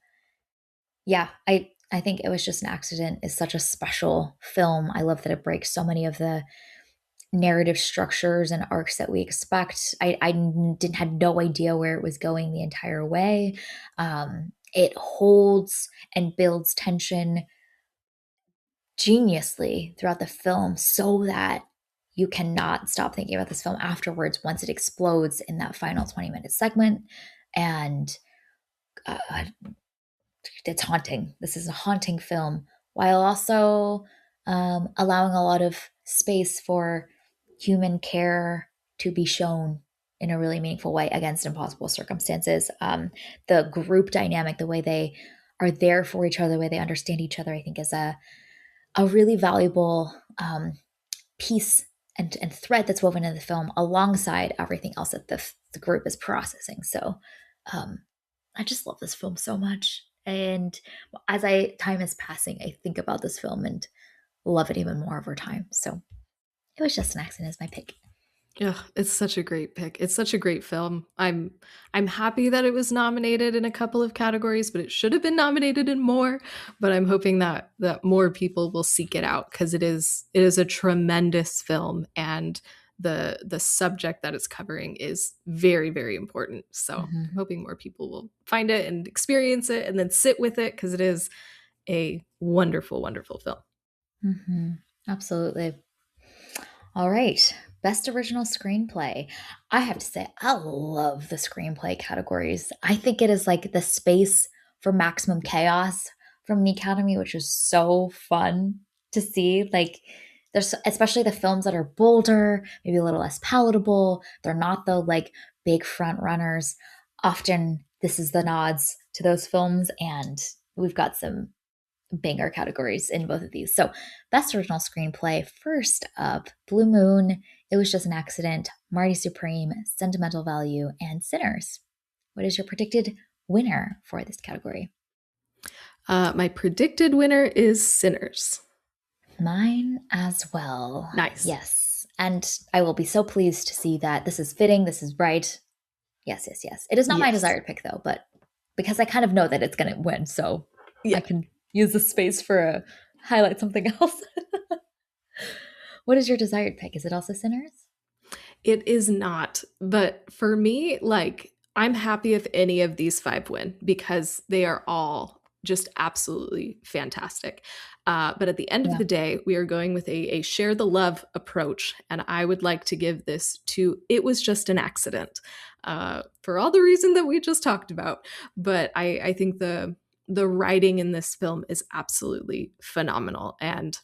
yeah, I think It Was Just an Accident is such a special film. I love that it breaks so many of the narrative structures and arcs that we expect. I didn't had no idea where it was going the entire way. It holds and builds tension geniusly throughout the film so that you cannot stop thinking about this film afterwards once it explodes in that final 20-minute segment. And uh, it's haunting. This is a haunting film while also allowing a lot of space for human care to be shown in a really meaningful way against impossible circumstances. The group dynamic, the way they are there for each other, the way they understand each other, I think is a really valuable piece and thread that's woven in the film alongside everything else that the group is processing. So um, I just love this film so much. And as I time is passing, I think about this film and love it even more over time. So It Was Just an Accident is my pick. Yeah, it's such a great pick. It's such a great film. I'm happy that it was nominated in a couple of categories, but it should have been nominated in more. But I'm hoping that more people will seek it out because it is a tremendous film, and the subject that it's covering is very, very important. So I'm Mm-hmm. hoping more people will find it and experience it and then sit with it because it is a wonderful, wonderful film. Mm-hmm. Absolutely. All right. Best original screenplay. I have to say, I love the screenplay categories. I think it is like the space for maximum chaos from the Academy, which is so fun to see. Like, there's especially the films that are bolder, maybe a little less palatable. They're not the like big front runners. Often, this is the nods to those films, and we've got some banger categories in both of these. So, best original screenplay, first up, Blue Moon, It Was Just an Accident, Marty Supreme, Sentimental Value, and Sinners. What is your predicted winner for this category? My predicted winner is Sinners. Mine as well. Nice. Yes. And I will be so pleased to see that this is fitting, this is right. Yes, yes, yes. It is not my Yes. desired pick, though, but because I kind of know that it's going to win, so I Yeah. can use the space for a highlight something else. What is your desired pick? Is it also Sinners? It is not. But for me, like, I'm happy if any of these five win because they are all just absolutely fantastic. But at the end of Yeah. the day, we are going with a share the love approach. And I would like to give this to It Was Just an Accident for all the reason that we just talked about. But I think the writing in this film is absolutely phenomenal. And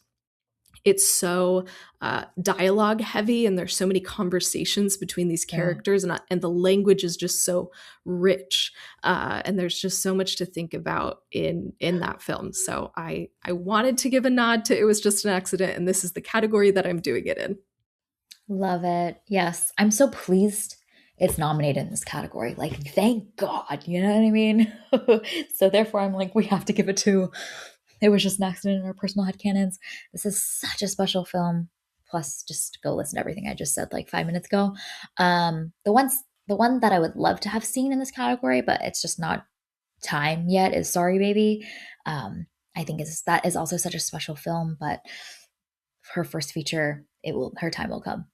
it's so dialogue heavy, and there's so many conversations between these Yeah. characters, and the language is just so rich, and there's just so much to think about in that film. So I wanted to give a nod to It Was Just an Accident, and this is the category that I'm doing it in. Love it. Yes. I'm so pleased it's nominated in this category. Like, thank God. You know what I mean? So, therefore, I'm like, we have to give it to It Was Just an Accident in our personal headcanons. This is such a special film. Plus, just go listen to everything I just said like 5 minutes ago. The one that I would love to have seen in this category, but it's just not time yet, is Sorry Baby. Um, I think that is also such a special film, but her first feature, her time will come.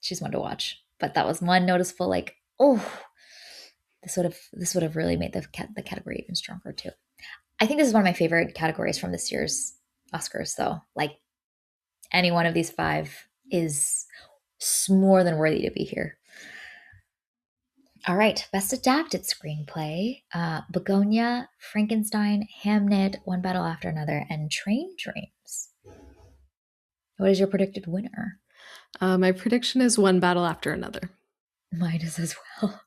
She's one to watch. But that was one noticeable, like, oh, this would have really made the category even stronger too. I think this is one of my favorite categories from this year's Oscars, though. Like, any one of these five is more than worthy to be here. All right, best adapted screenplay: Begonia, Frankenstein, Hamnet, One Battle After Another, and Train Dreams. What is your predicted winner? My prediction is One Battle After Another. Mine is as well.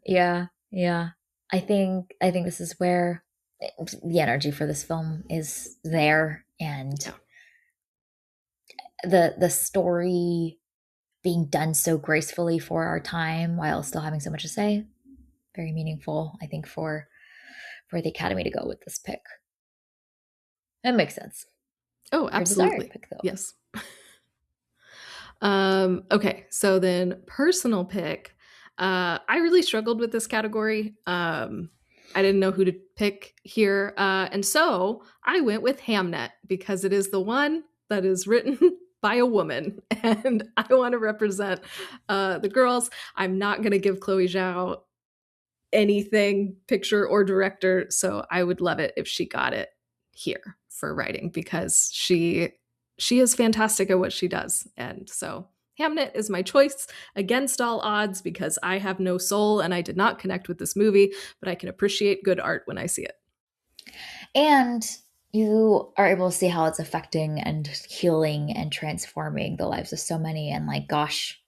Yeah, yeah. I think this is where the energy for this film is there, and Yeah. the story being done so gracefully for our time while still having so much to say, very meaningful, I think, for the Academy to go with this pick. That makes sense. Oh, Your desired absolutely. pick, though. Yes. Okay, so then personal pick. I really struggled with this category. I didn't know who to pick here. And so I went with Hamnet because it is the one that is written by a woman. And I want to represent the girls. I'm not going to give Chloe Zhao anything, picture or director. So I would love it if she got it here for writing because she is fantastic at what she does. And so Hamnet is my choice against all odds because I have no soul and I did not connect with this movie, but I can appreciate good art when I see it. And you are able to see how it's affecting and healing and transforming the lives of so many. And like, gosh,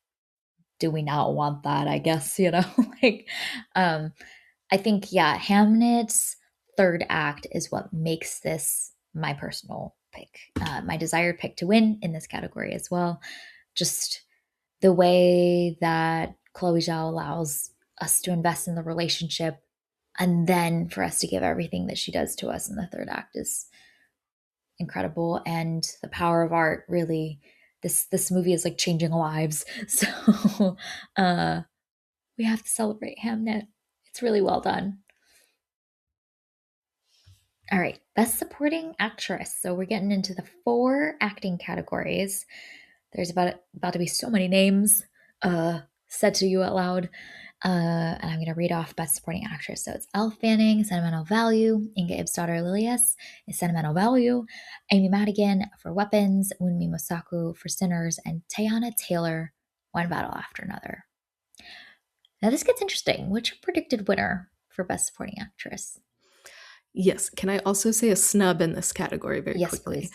do we not want that? I guess, like, um, I think, yeah, Hamnet's third act is what makes this my personal pick, my desired pick to win in this category as well. Just the way that Chloe Zhao allows us to invest in the relationship and then for us to give everything that she does to us in the third act is incredible. And the power of art really, this movie is like changing lives. So uh we have to celebrate Hamnet. It's really well done. All right, best supporting actress. So we're getting into the four acting categories. There's about to be so many names said to you out loud. And I'm going to read off Best Supporting Actress. So it's Elle Fanning, Sentimental Value, Inga Ibsdottir Lilias is Sentimental Value, Amy Madigan for Weapons, Wunmi Mosaku for Sinners, and Teyana Taylor, One Battle After Another. Now this gets interesting. What's your predicted winner for Best Supporting Actress? Yes. Can I also say a snub in this category very Yes, quickly? please.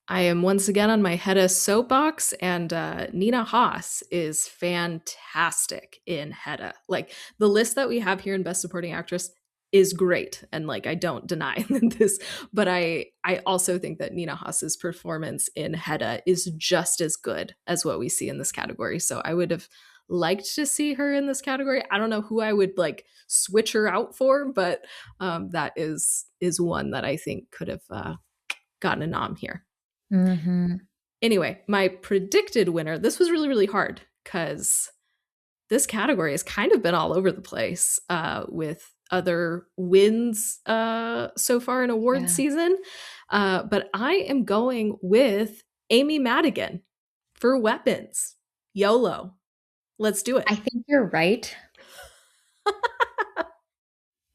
I am once again on my Hedda soapbox, and Nina Haas is fantastic in Hedda. Like the list that we have here in Best Supporting Actress is great, and like I don't deny this, but I also think that Nina Haas's performance in Hedda is just as good as what we see in this category. So I would have liked to see her in this category. I don't know who I would like switch her out for, but that is one that I think could have gotten a nom here. Mm-hmm. Anyway, my predicted winner, this was really, really hard because this category has kind of been all over the place with other wins so far in award Yeah. season. But I am going with Amy Madigan for Weapons. YOLO. Let's do it. I think you're right.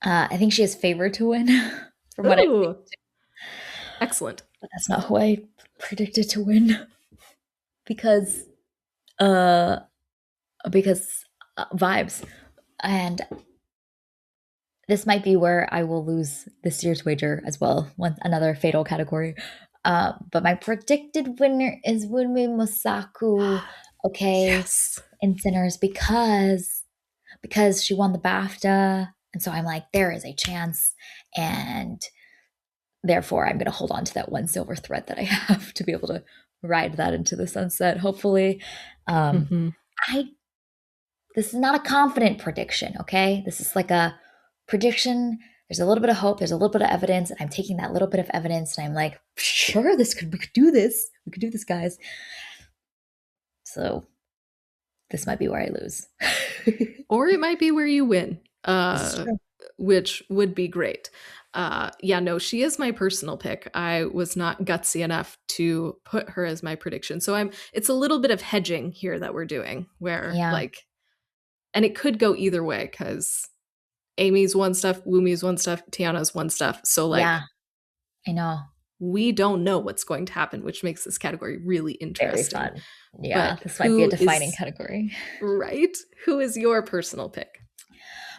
I think she is favored to win from what I, Ooh, excellent. but that's not who I predicted to win because uh because vibes. And this might be where I will lose this year's wager as well. Another fatal category. But my predicted winner is Wunmi Mosaku. Okay, Yes. in Sinners because she won the BAFTA, and so I'm like, there is a chance, and therefore I'm going to hold on to that one silver thread that I have to be able to ride that into the sunset. Hopefully, um, Mm-hmm. I this is not a confident prediction, okay? This is like a prediction. There's a little bit of hope, there's a little bit of evidence, and I'm taking that little bit of evidence and I'm like, sure, we could do this. We could do this, guys. So this might be where I lose. Or it might be where you win, This is true. which would be great. Yeah, no, she is my personal pick. I was not gutsy enough to put her as my prediction. So it's a little bit of hedging here that we're doing where Yeah. like, and it could go either way because Amy's one stuff, Wumi's one stuff, Tiana's one stuff. So like, Yeah, I know. we don't know what's going to happen, which makes this category really Very interesting. fun. Yeah, But this might be a who defining is category. right? Who is your personal pick?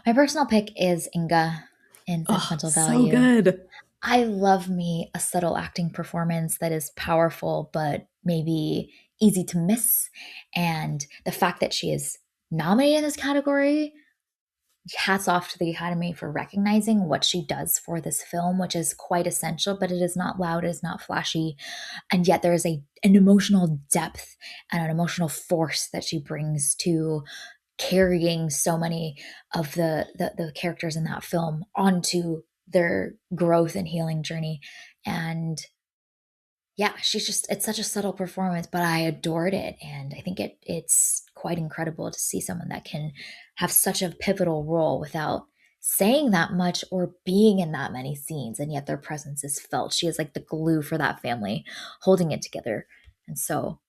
My personal pick is Inga in Oh, Sentimental so Value. good. I love me a subtle acting performance that is powerful, but maybe easy to miss. And the fact that she is nominated in this category hats off to the Academy for recognizing what she does for this film, which is quite essential, but it is not loud, it is not flashy. And yet there is an emotional depth and an emotional force that she brings to carrying so many of the characters in that film onto their growth and healing journey. And yeah, she's just, it's such a subtle performance, but I adored it. And I think it's quite incredible to see someone that can have such a pivotal role without saying that much or being in that many scenes. And yet their presence is felt. She is like the glue for that family, holding it together. And so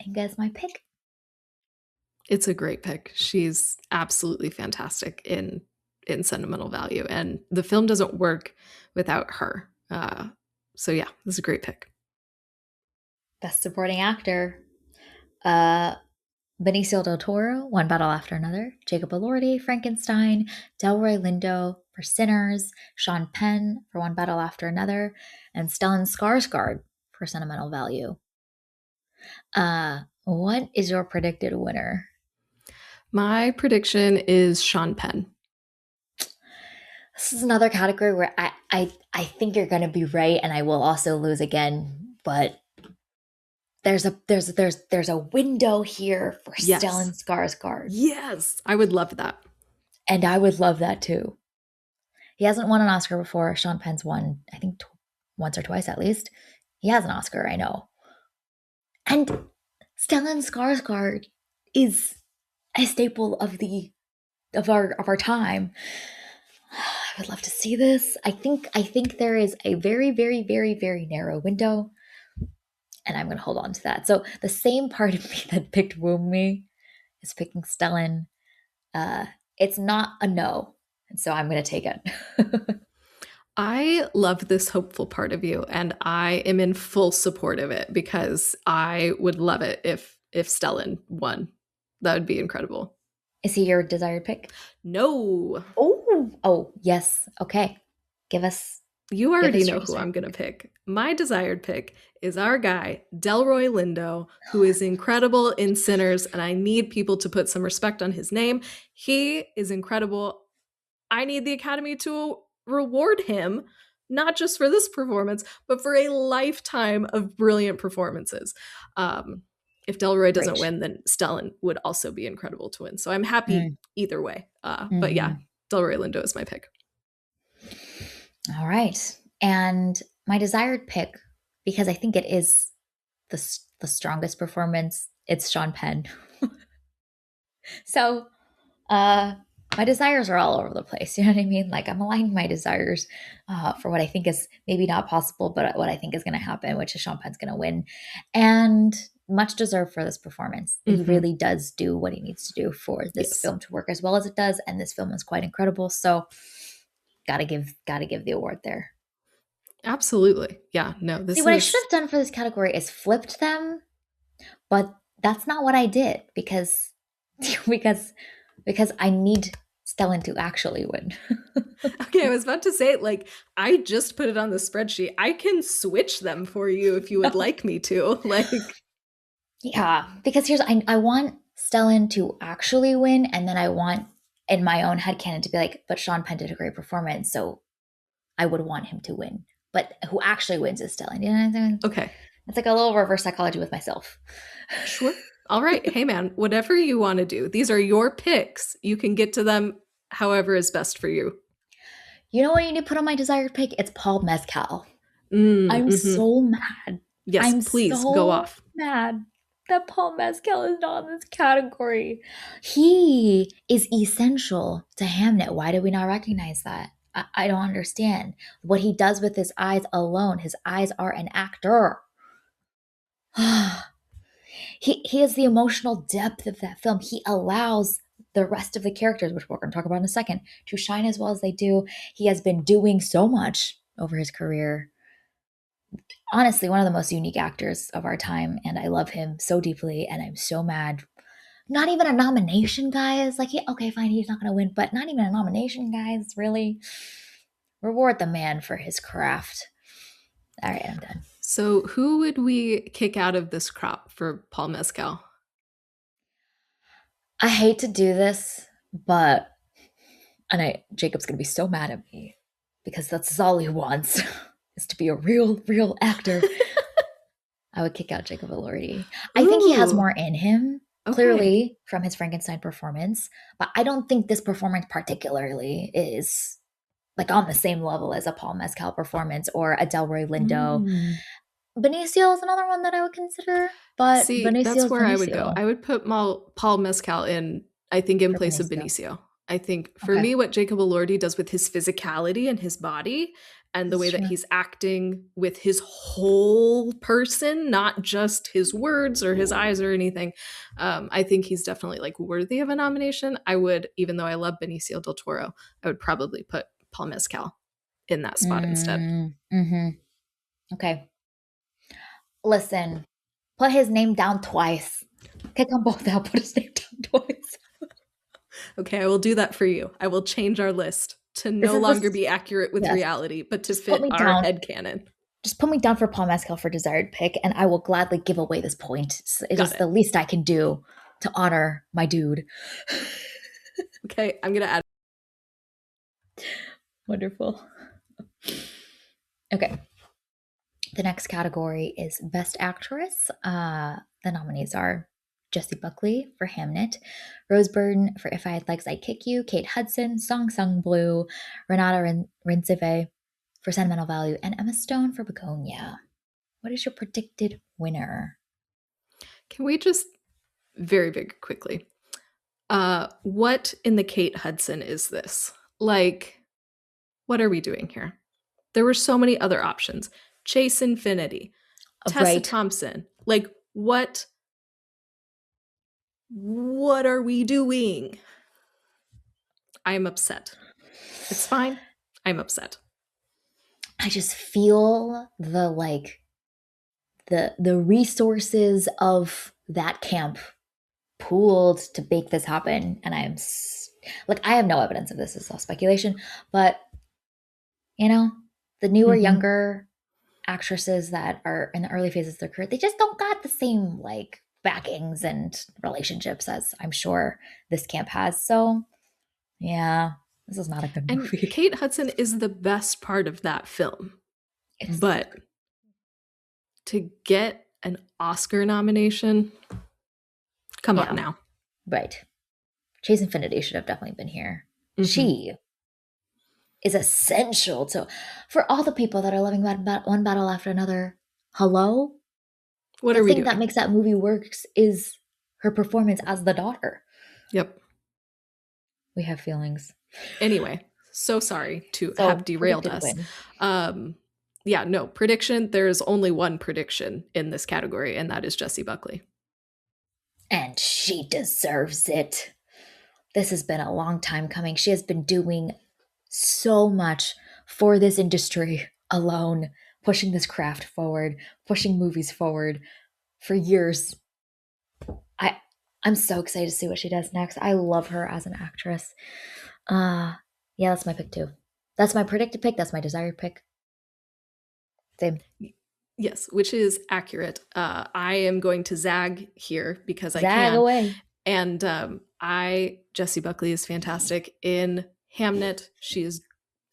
Inga is my pick. It's a great pick. She's absolutely fantastic in sentimental value, and the film doesn't work without her. So yeah, this is a great pick. Best supporting actor. Uh Benicio del Toro, One Battle After Another, Jacob Elordi, Frankenstein, Delroy Lindo for Sinners, Sean Penn for One Battle After Another, and Stellan Skarsgård for Sentimental Value. What is your predicted winner? My prediction is Sean Penn. This is another category where I think you're going to be right, and I will also lose again. But there's a window here for Yes. Stellan Skarsgård, Yes, I would love that. and I would love that too. He hasn't won an Oscar before. Sean Penn's won, I think, once or twice at least. He has an Oscar, I know. And Stellan Skarsgård is a staple of our time. I would love to see this. I think there is a very, very, very, very narrow window, and I'm going to hold on to that. So the same part of me that picked Womb Me is picking Stellan. It's not a no, and so I'm going to take it. I love this hopeful part of you, and I am in full support of it because I would love it if Stellan won. That would be incredible. Is he your desired pick? No. Oh, yes. Okay. Give us. You already know who desired I'm going to pick. My desired pick is our guy, Delroy Lindo, who is incredible in Sinners, and I need people to put some respect on his name. He is incredible. I need the Academy to reward him, not just for this performance, but for a lifetime of brilliant performances. If Delroy doesn't Great. win, then Stellan would also be incredible to win. So I'm happy either way. But yeah, Mhm. Delroy Lindo is my pick. All right. And my desired pick, because I think it is the strongest performance, it's Sean Penn. So, my desires are all over the place. You know what I mean? Like I'm aligning my desires for what I think is maybe not possible, but what I think is going to happen, which is Sean Penn's going to win, and much deserved for this performance. He really does do what he needs to do for this film to work as well as it does, and this film is quite incredible. So, gotta give the award there. Absolutely. Yeah. No. See, what I should have done for this category is flipped them, but that's not what I did because I need Stellan to actually win. Okay, I was about to say, like, I just put it on the spreadsheet. I can switch them for you if you would like me to. Like, yeah, because I want Stellan to actually win, and then I want in my own headcanon to be like, but Sean Penn did a great performance, so I would want him to win. But who actually wins is Stellan. You know what I'm saying? Okay. It's like a little reverse psychology with myself. Sure. All right. Hey, man, whatever you want to do. These are your picks. You can get to them however is best for you. You know what you need to put on my desired pick? It's Paul Mescal. I'm so mad. Yes, please go off. Mad that Paul Mescal is not in this category. He is essential to Hamnet. Why do we not recognize that? I don't understand what he does with his eyes alone. His eyes are an actor. He has the emotional depth of that film. He allows the rest of the characters, which we're going to talk about in a second, to shine as well as they do. He has been doing so much over his career. Honestly, one of the most unique actors of our time, and I love him so deeply, and I'm so mad. Not even a nomination, guys. Like, okay, fine, he's not going to win, but not even a nomination, guys. Really? Reward the man for his craft. All right, I'm done. So who would we kick out of this crop for Paul Mescal? I hate to do this, but And Jacob's gonna be so mad at me because that's all he wants is to be a real actor. I would kick out Jacob Elordi. I think he has Ooh, more in him, okay. clearly from his Frankenstein performance, but I don't think this performance particularly is like on the same level as a Paul Mescal performance or a Delroy Lindo. Mm. Benicio is another one that I would consider, but See, that's Benicio's where I would go. Benicio I would put Paul Mescal in, I think, in for place of Benicio. Benicio. I think for Okay, me, what Jacob Elordi does with his physicality and his body and the that's way that true. he's acting with his whole person, not just his words or his eyes or anything, I think he's definitely like worthy of a nomination. I would, even though I love Benicio del Toro, I would probably put Paul Mescal in that spot instead. Mm-hmm. Okay, listen, put his name down twice. Kick them both out. Put his name down twice. Okay, I will do that for you. I will change our list to This no is longer this. be accurate with Yes. reality, but to Just put fit me our down. head canon. Just put me down for Paul Mescal for desired pick, and I will gladly give away this point. It Got is it. the least I can do to honor my dude. Okay, I'm gonna add. Wonderful. Okay. The next category is Best Actress. The nominees are Jessie Buckley for Hamnet, Rose Byrne for If I Had Legs, I'd Kick You, Kate Hudson, Song Sung Blue, Renata Rincive for Sentimental Value, and Emma Stone for Begonia. What is your predicted winner? Can we just very quickly? What in the Kate Hudson is this? Like, what are we doing here? There were so many other options. Chase Infinity, Tessa Right. Thompson. Like, what are we doing? I'm upset. It's fine. I'm upset. I just feel the resources of that camp pooled to make this happen, and like I have no evidence of this. It's all speculation, but you know, the newer, Mm-hmm. younger actresses that are in the early phases of their career, they just don't got the same like backings and relationships as I'm sure this camp has. So yeah, this is not a good And movie. Kate Hudson is the best part of that film. It's so But to get an Oscar nomination, come on yeah, now. right. Chase Infinity should have definitely been here. Mm-hmm. She is essential to for all the people that are living one battle after another. Hello, What the are we thing that doing? makes that movie works is her performance as the daughter. Yep. We have feelings. Anyway, so sorry to have So derailed predicted us. win. Yeah, no, prediction. There's only one prediction in this category, and that is Jessie Buckley. And she deserves it. This has been a long time coming. She has been doing so much for this industry alone, pushing this craft forward, pushing movies forward for years. I I'm so excited to see what she does next. I love her as an actress. Uh yeah, that's my pick too. That's my predicted pick, that's my desired pick. Same. Yes, which is accurate. I am going to zag here because I Zag can. away. And Jessie Buckley is fantastic in Hamnet. She is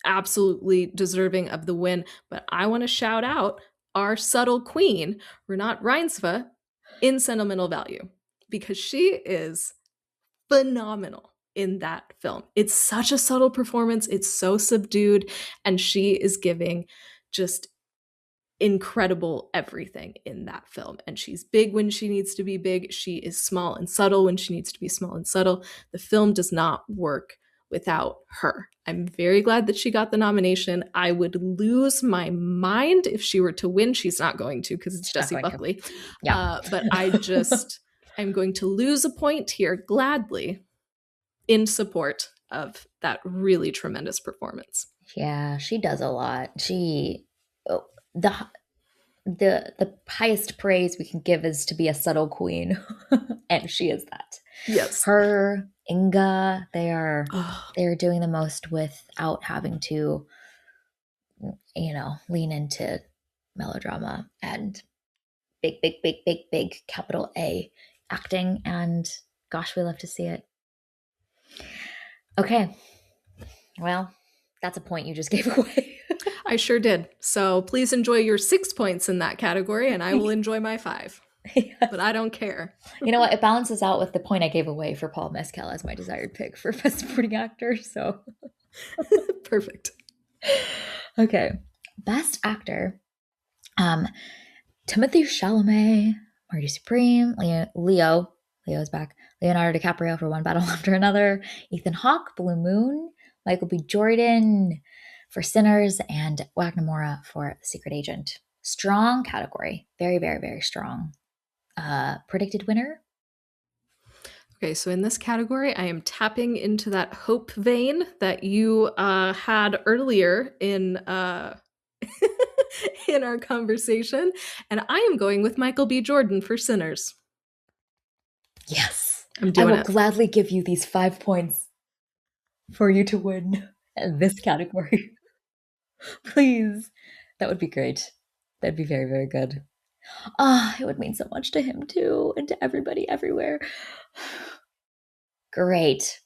absolutely deserving of the win. But I want to shout out our subtle queen, Renat Reinsve, in Sentimental Value, because she is phenomenal in that film. It's such a subtle performance, it's so subdued, and she is giving just incredible everything in that film. And she's big when she needs to be big. She is small and subtle when she needs to be small and subtle. The film does not work without her. I'm very glad that she got the nomination. I would lose my mind if she were to win. She's not going to because it's She's not Jessie going to. Buckley. Yeah. But I'm going to lose a point here gladly in support of that really tremendous performance. Yeah, she does a lot. She oh, the highest praise we can give is to be a subtle queen, and she is that. Yes. Her, Inga, they are Oh, they're doing the most without having to, lean into melodrama and big capital A acting. And gosh, we love to see it. Okay, Well, that's a point you just gave away. I sure did. So please enjoy your 6 points in that category, and I will enjoy my 5. But Yes. I don't care. You know what? It balances out with the point I gave away for Paul Mescal as my desired pick for best supporting actor. So, Perfect. okay, best actor. Um, Timothy Chalamet, Marty Supreme, Leo's back. Leonardo DiCaprio for One Battle After Another. Ethan Hawke, Blue Moon. Michael B. Jordan for Sinners, and Wagner Moura for The Secret Agent. Strong category. Very, very, very strong. Predicted winner? Okay, so in this category, I am tapping into that hope vein that you had earlier in in our conversation, and I am going with Michael B. Jordan for Sinners. Yes. I'm I doing will it. gladly give you these 5 points for you to win this category. Please. That would be great. That'd be very, very good. Ah, it would mean so much to him too, and to everybody everywhere. Great.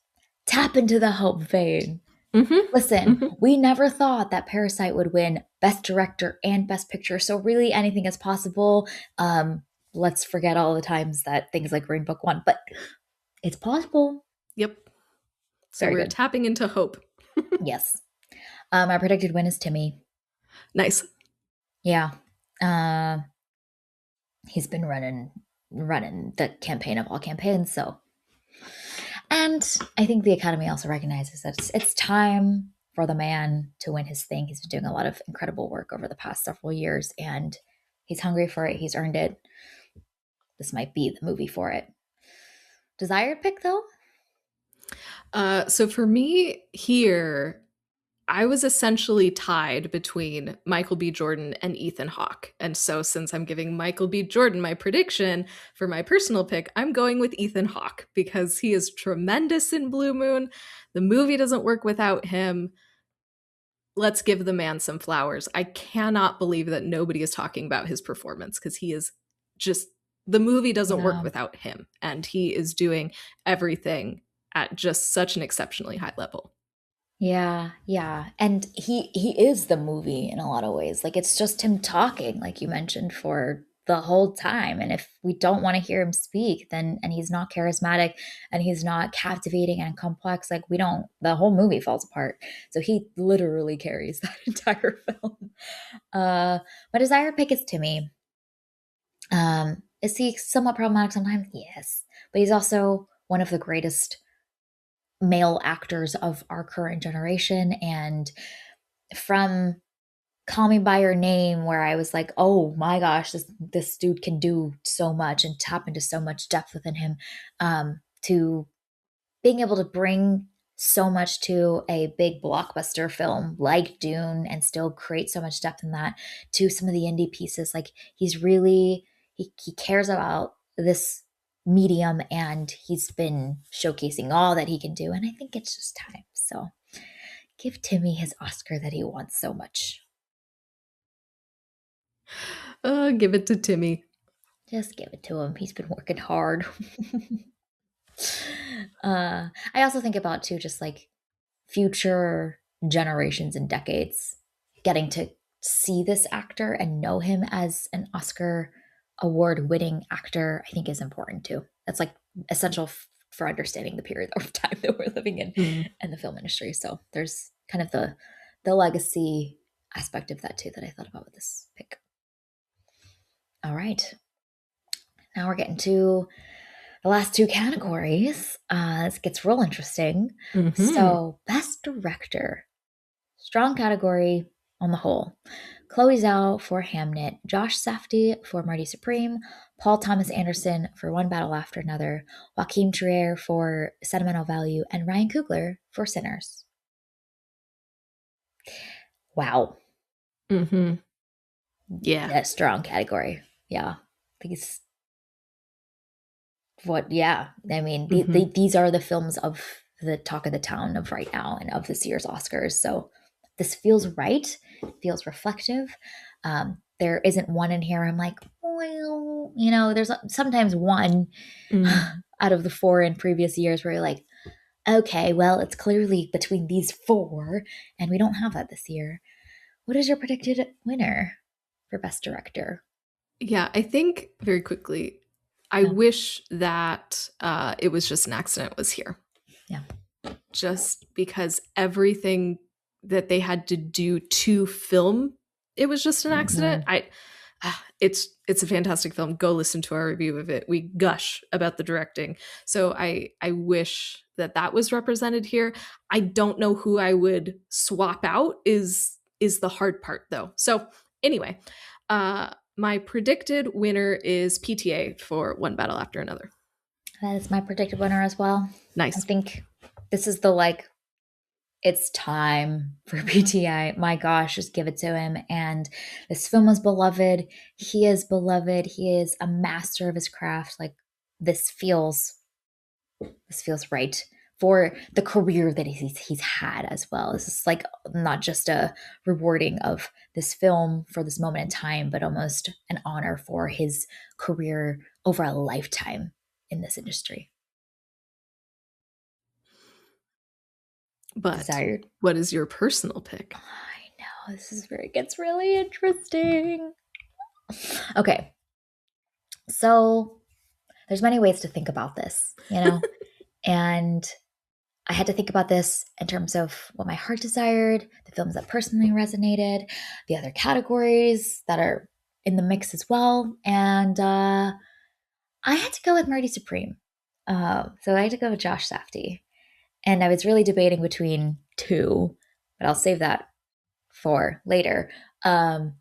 Tap into the hope vein. Mm-hmm. Listen, Mm-hmm. we never thought that Parasite would win Best Director and Best Picture, so really anything is possible. Let's forget all the times that things like Green Book won, but it's possible. Yep. So Very we're good. tapping into hope. Yes. My predicted win is Timmy. Nice. Yeah. Uh, he's been running the campaign of all campaigns, so. And I think the Academy also recognizes that it's time for the man to win his thing. He's been doing a lot of incredible work over the past several years, and he's hungry for it. He's earned it. This might be the movie for it. Desired pick, though? So for me here, I was essentially tied between Michael B. Jordan and Ethan Hawke. And so, since I'm giving Michael B. Jordan my prediction for my personal pick, I'm going with Ethan Hawke because he is tremendous in Blue Moon. The movie doesn't work without him. Let's give the man some flowers. I cannot believe that nobody is talking about his performance because he is just, the movie doesn't work Yeah. without him. And he is doing everything at just such an exceptionally high level. Yeah, yeah. And he is the movie in a lot of ways. Like it's just him talking, like you mentioned, for the whole time. And if we don't want to hear him speak, then and he's not charismatic and he's not captivating and complex, like we don't the whole movie falls apart. So he literally carries that entire film. My desired pick is Timmy. Is he somewhat problematic sometimes? Yes. But he's also one of the greatest male actors of our current generation. And from Call Me by Your Name, where I was like, oh my gosh, this dude can do so much and tap into so much depth within him, to being able to bring so much to a big blockbuster film like Dune and still create so much depth in that, to some of the indie pieces. Like he's really he cares about this medium and he's been showcasing all that he can do. And I think it's just time. So give Timmy his Oscar that he wants so much. Give it to Timmy. Just give it to him. He's been working hard. I also think about too, just like future generations and decades getting to see this actor and know him as an Oscar award winning actor, I think is important too. That's like essential for understanding the period of time that we're living in Mm. and the film industry. So there's kind of the legacy aspect of that too that I thought about with this pick. All right. Now we're getting to the last two categories. This gets real interesting. Hmm. So, best director, strong category on the whole. Chloe Zhao for Hamnet, Josh Safdie for Marty Supreme, Paul Thomas Anderson for One Battle After Another, Joaquin Trier for Sentimental Value, and Ryan Coogler for Sinners. Wow, Hmm. Yeah. that's strong category. Yeah, these what? Yeah, I mean, Hmm. these are the films of the talk of the town of right now and of this year's Oscars. So this feels right, feels reflective. There isn't one in here I'm like, well, there's sometimes one Mm. out of the four in previous years where you're like, Okay, well, it's clearly between these four, and we don't have that this year. What is your predicted winner for Best Director? Yeah, I think very quickly, I Yeah, wish that it was just an accident was here. yeah. Just because everything that they had to do to film it was just an accident. Hmm. It's a fantastic film. Go listen to our review of it. We gush about the directing. So I wish that that was represented here. I don't know who I would swap out is the hard part though. So anyway, my predicted winner is PTA for One Battle After Another. That is my predicted winner as well. I Nice. think this is the like, it's time for PTI. My gosh, just give it to him. And this film was beloved. He is beloved. He is a master of his craft. Like this feels this feels right for the career that he's had as well. This is like not just a rewarding of this film for this moment in time, but almost an honor for his career over a lifetime in this industry. But Desired. what is your personal pick? I know this is where it gets really interesting. Okay, so there's many ways to think about this, and I had to think about this in terms of what my heart desired, the films that personally resonated, the other categories that are in the mix as well. And I had to go with Marty Supreme. So I had to go with Josh Safdie. And I was really debating between two, but I'll save that for later. Um,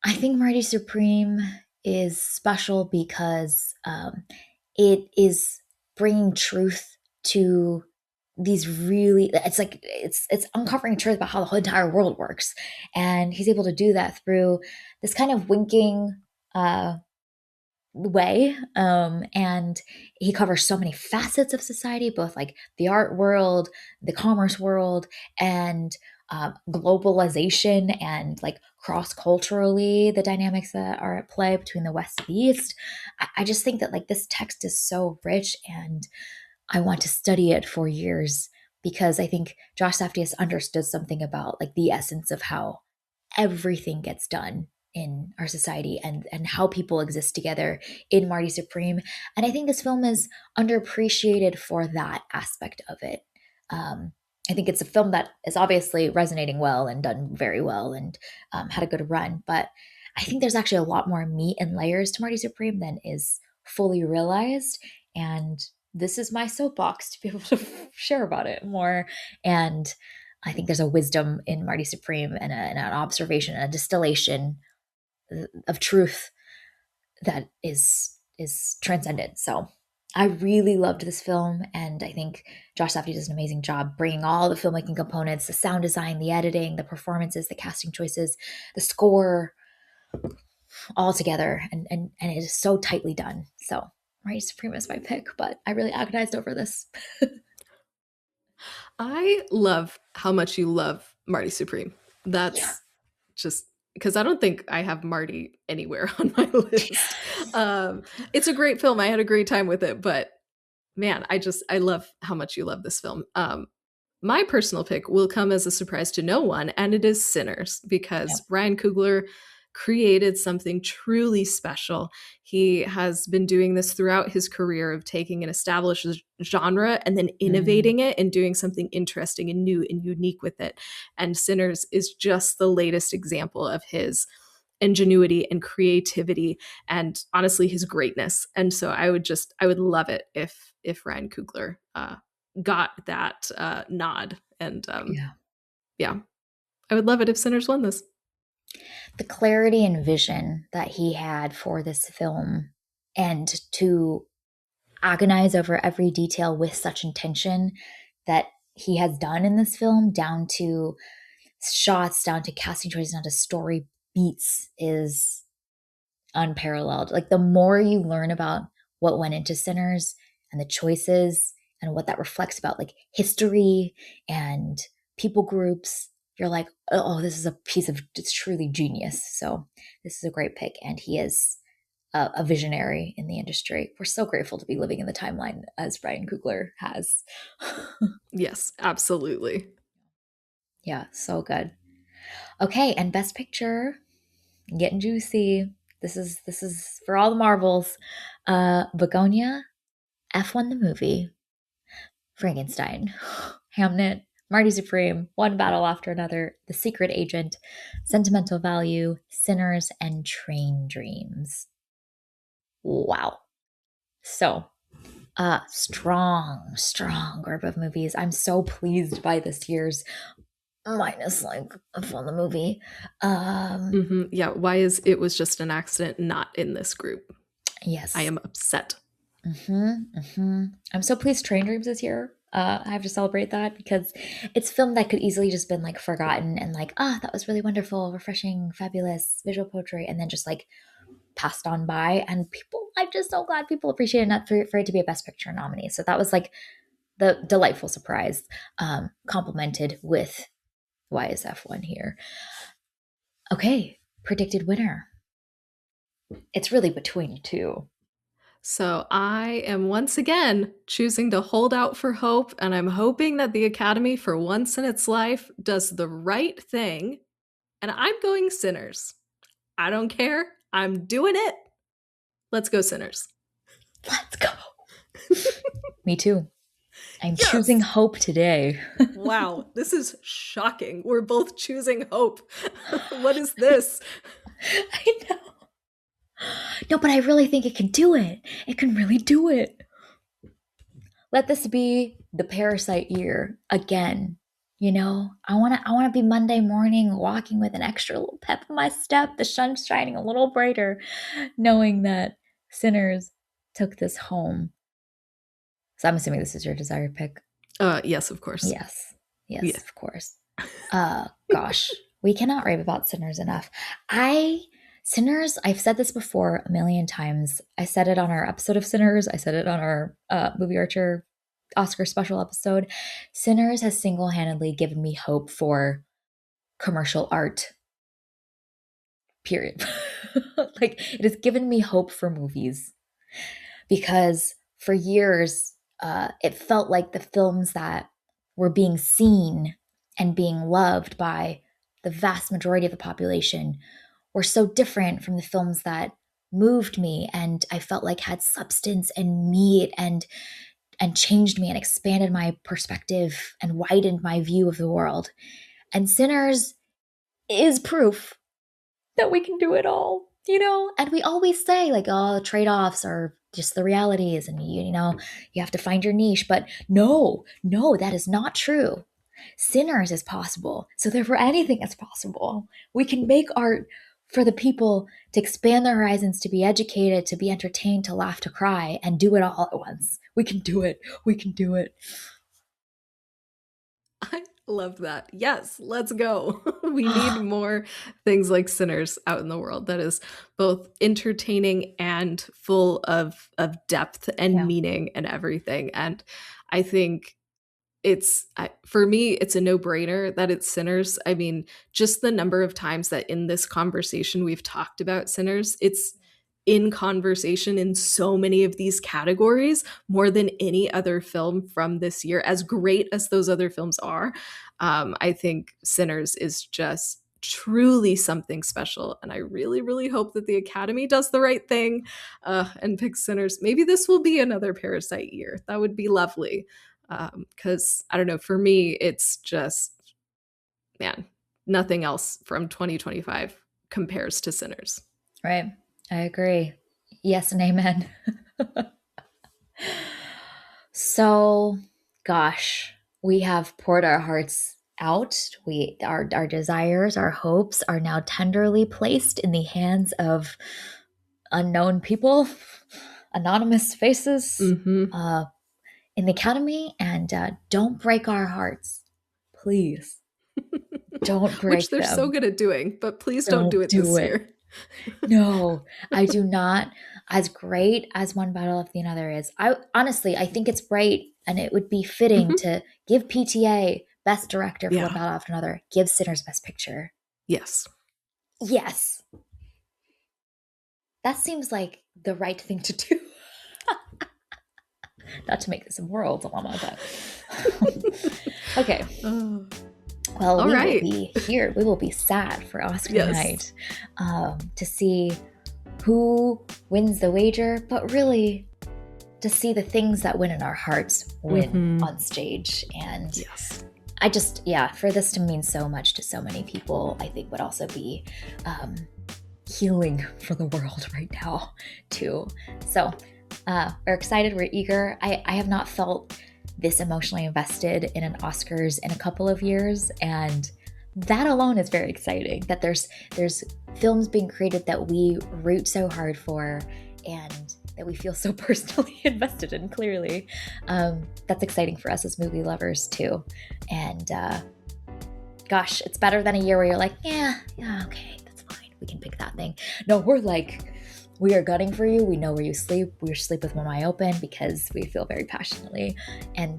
I think Marty Supreme is special because it is bringing truth to these really, it's like it's uncovering truth about how the whole entire world works, and he's able to do that through this kind of winking way. And he covers so many facets of society, both like the art world, the commerce world, and globalization, and like cross culturally the dynamics that are at play between the West and the East. I just think that like this text is so rich, and I want to study it for years, because I think Josh Safdie has understood something about like the essence of how everything gets done in our society, and how people exist together in Marty Supreme. And I think this film is underappreciated for that aspect of it. Um, I think it's a film that is obviously resonating well and done very well, and had a good run. But I think there's actually a lot more meat and layers to Marty Supreme than is fully realized. And this is my soapbox to be able to share about it more. And I think there's a wisdom in Marty Supreme, and an observation, a distillation of truth that is transcendent. So I really loved this film, and I think Josh Safdie does an amazing job bringing all the filmmaking components, the sound design, the editing, the performances, the casting choices, the score, all together, and it is so tightly done. So Marty Supreme is my pick, but I really agonized over this. I love how much you love Marty Supreme. Yeah. That's just because I don't think I have Marty anywhere on my list. It's a great film. I had a great time with it, but man, I love how much you love this film. My personal pick will come as a surprise to no one, and it is Sinners, because Yep. Ryan Coogler created something truly special. He has been doing this throughout his career of taking an established genre and then Mm, innovating it and doing something interesting and new and unique with it. And Sinners is just the latest example of his ingenuity and creativity and honestly his greatness. And so I would love it if Ryan Coogler got that nod. And yeah. yeah, I would love it if Sinners won this. The clarity and vision that he had for this film, and to agonize over every detail with such intention that he has done in this film, down to shots, down to casting choices, down to story beats, is unparalleled. Like the more you learn about what went into Sinners and the choices and what that reflects about like history and people groups, you're like, oh, this is a piece of, it's truly genius. So this is a great pick, and he is a visionary in the industry. We're so grateful to be living in the timeline as Ryan Coogler has. Yes, absolutely. Yeah, so good. Okay, and Best Picture, getting juicy. This is for all the marbles. Begonia, F1 the movie, Frankenstein, Hamnet, Marty Supreme, One Battle After Another, The Secret Agent, Sentimental Value, Sinners, and Train Dreams. Wow. So, strong group of movies. I'm so pleased by this year's, minus like F1 the movie. Yeah, why is It Was Just an Accident not in this group? I Yes. am upset. I'm so pleased Train Dreams is here. I have to celebrate that because it's a film that could easily just been like forgotten and like, that was really wonderful, refreshing, fabulous visual poetry, and then just like passed on by. And people, I'm just so glad people appreciate enough for it to be a Best Picture nominee. So that was like the delightful surprise, complemented with why is F1 here? Okay, predicted winner. It's really between two. So I am once again choosing to hold out for hope, and I'm hoping that the Academy, for once in its life, does the right thing. And I'm going Sinners. I don't care. I'm doing it. Let's go, Sinners. Let's go. Me too. I'm Yes. choosing hope today. Wow, this is shocking. We're both choosing hope. What is this? I know. No, but I really think it can do it. It can really do it. Let this be the Parasite year again. You know, I want to be Monday morning walking with an extra little pep in my step, the sun shining a little brighter, knowing that Sinners took this home. So I'm assuming this is your desired pick. Yes, of course. Yes. Yes, Yeah. of course. Gosh, we cannot rave about Sinners enough. Sinners, I've said this before a million times. I said it on our episode of Sinners. I said it on our Movie Archer Oscar special episode. Sinners has single-handedly given me hope for commercial art, period. Like, it has given me hope for movies because for years, it felt like the films that were being seen and being loved by the vast majority of the population were so different from the films that moved me and I felt like had substance and meat and changed me and expanded my perspective and widened my view of the world. And Sinners is proof that we can do it all, you know? And we always say, like, oh, trade-offs are just the realities and you know, you have to find your niche. But no, that is not true. Sinners is possible. So therefore anything is possible. We can make art for the people to expand their horizons, to be educated, to be entertained, to laugh, to cry, and do it all at once. We can do it. We can do it. I love that. Yes, let's go. We need more things like Sinners out in the world that is both entertaining and full of depth and Yeah. meaning and everything. And I think for me, it's a no-brainer that it's Sinners. I mean, just the number of times that in this conversation we've talked about Sinners, it's in conversation in so many of these categories more than any other film from this year. As great as those other films are, I think Sinners is just truly something special. And I really, really hope that the Academy does the right thing and picks Sinners. Maybe this will be another Parasite year. That would be lovely. Because I don't know, for me, it's just, man, nothing else from 2025 compares to Sinners. Right. I agree. Yes and amen. So, gosh, we have poured our hearts out. Our desires, our hopes are now tenderly placed in the hands of unknown people, anonymous faces, Mm-hmm. in the Academy, and don't break our hearts, please. Don't Which break they're so them. good at doing, but please don't Don't do it do this it. year. No, I do not. As great as One Battle After Another is, I honestly I think it's right, and it would be fitting Mhm. to give PTA Best Director for One Yeah. Battle After Another. Give Sinners Best Picture. Yes. Yes, that seems like the right thing to do. Not to make this a moral dilemma, but okay. Oh, Well, all we will right. be here. We will be sad for Oscar Yes. night to see who wins the wager, but really to see the things that win in our hearts win Mhm. on stage. And Yes. I just, yeah, for this to mean so much to so many people, I think would also be healing for the world right now, too. So we're excited, we're eager. I have not felt this emotionally invested in an Oscars in a couple of years, and that alone is very exciting, that there's films being created that we root so hard for and that we feel so personally invested in, clearly. That's exciting for us as movie lovers too. And gosh, it's better than a year where you're like, yeah, okay, that's fine, we can pick that thing. No, we're like, we are gunning for you. We know where you sleep. We sleep with one eye open because we feel very passionately. And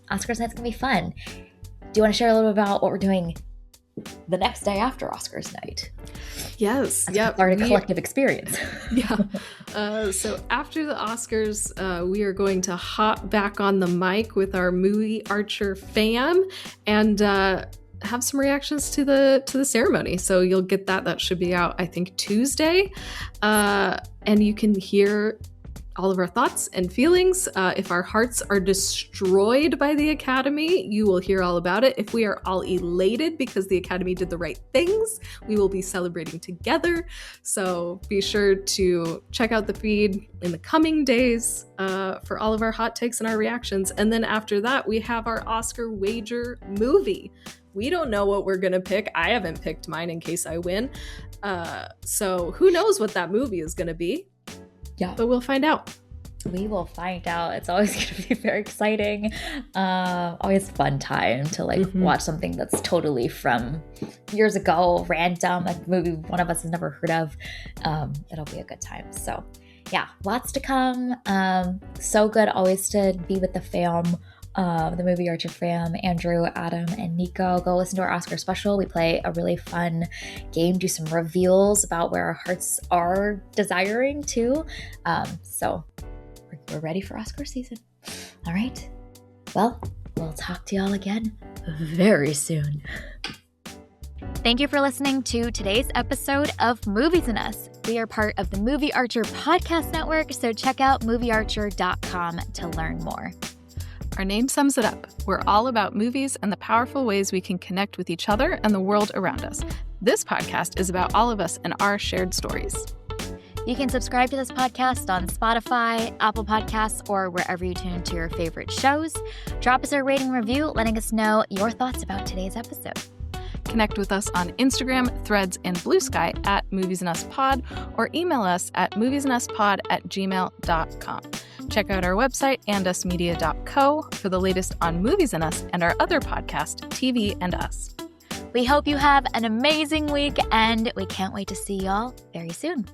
Oscars night's gonna be fun. Do you want to share a little bit about what we're doing the next day after Oscars night? Yes. That's Yep. our collective experience. Yeah. So after the Oscars, we are going to hop back on the mic with our Movie Archer fam and have some reactions to the ceremony. So you'll get that. That should be out, I think, Tuesday. And you can hear all of our thoughts and feelings. If our hearts are destroyed by the Academy, you will hear all about it. If we are all elated because the Academy did the right things, we will be celebrating together. So be sure to check out the feed in the coming days for all of our hot takes and our reactions. And then after that, we have our Oscar wager movie. We don't know what we're going to pick. I haven't picked mine in case I win. So who knows what that movie is going to be? Yeah. But we'll find out. We will find out. It's always going to be very exciting. Always fun time to watch something that's totally from years ago, random, a movie one of us has never heard of. It'll be a good time. So yeah, lots to come. So good always to be with the fam. The Movie Archer fam, Andrew, Adam, and Nico. Go listen to our Oscar special. We play a really fun game, do some reveals about where our hearts are desiring too. So we're ready for Oscar season. All right. Well, we'll talk to y'all again very soon. Thank you for listening to today's episode of Movies and Us. We are part of the Movie Archer podcast network, so check out moviearcher.com to learn more. Our name sums it up. We're all about movies and the powerful ways we can connect with each other and the world around us. This podcast is about all of us and our shared stories. You can subscribe to this podcast on Spotify, Apple Podcasts, or wherever you tune into your favorite shows. Drop us a rating review letting us know your thoughts about today's episode. Connect with us on Instagram, Threads, and Blue Sky at Movies and Us Pod, or email us at moviesanduspod@gmail.com. Check out our website, andusmedia.co, for the latest on Movies and Us and our other podcast, TV and Us. We hope you have an amazing week, and we can't wait to see y'all very soon.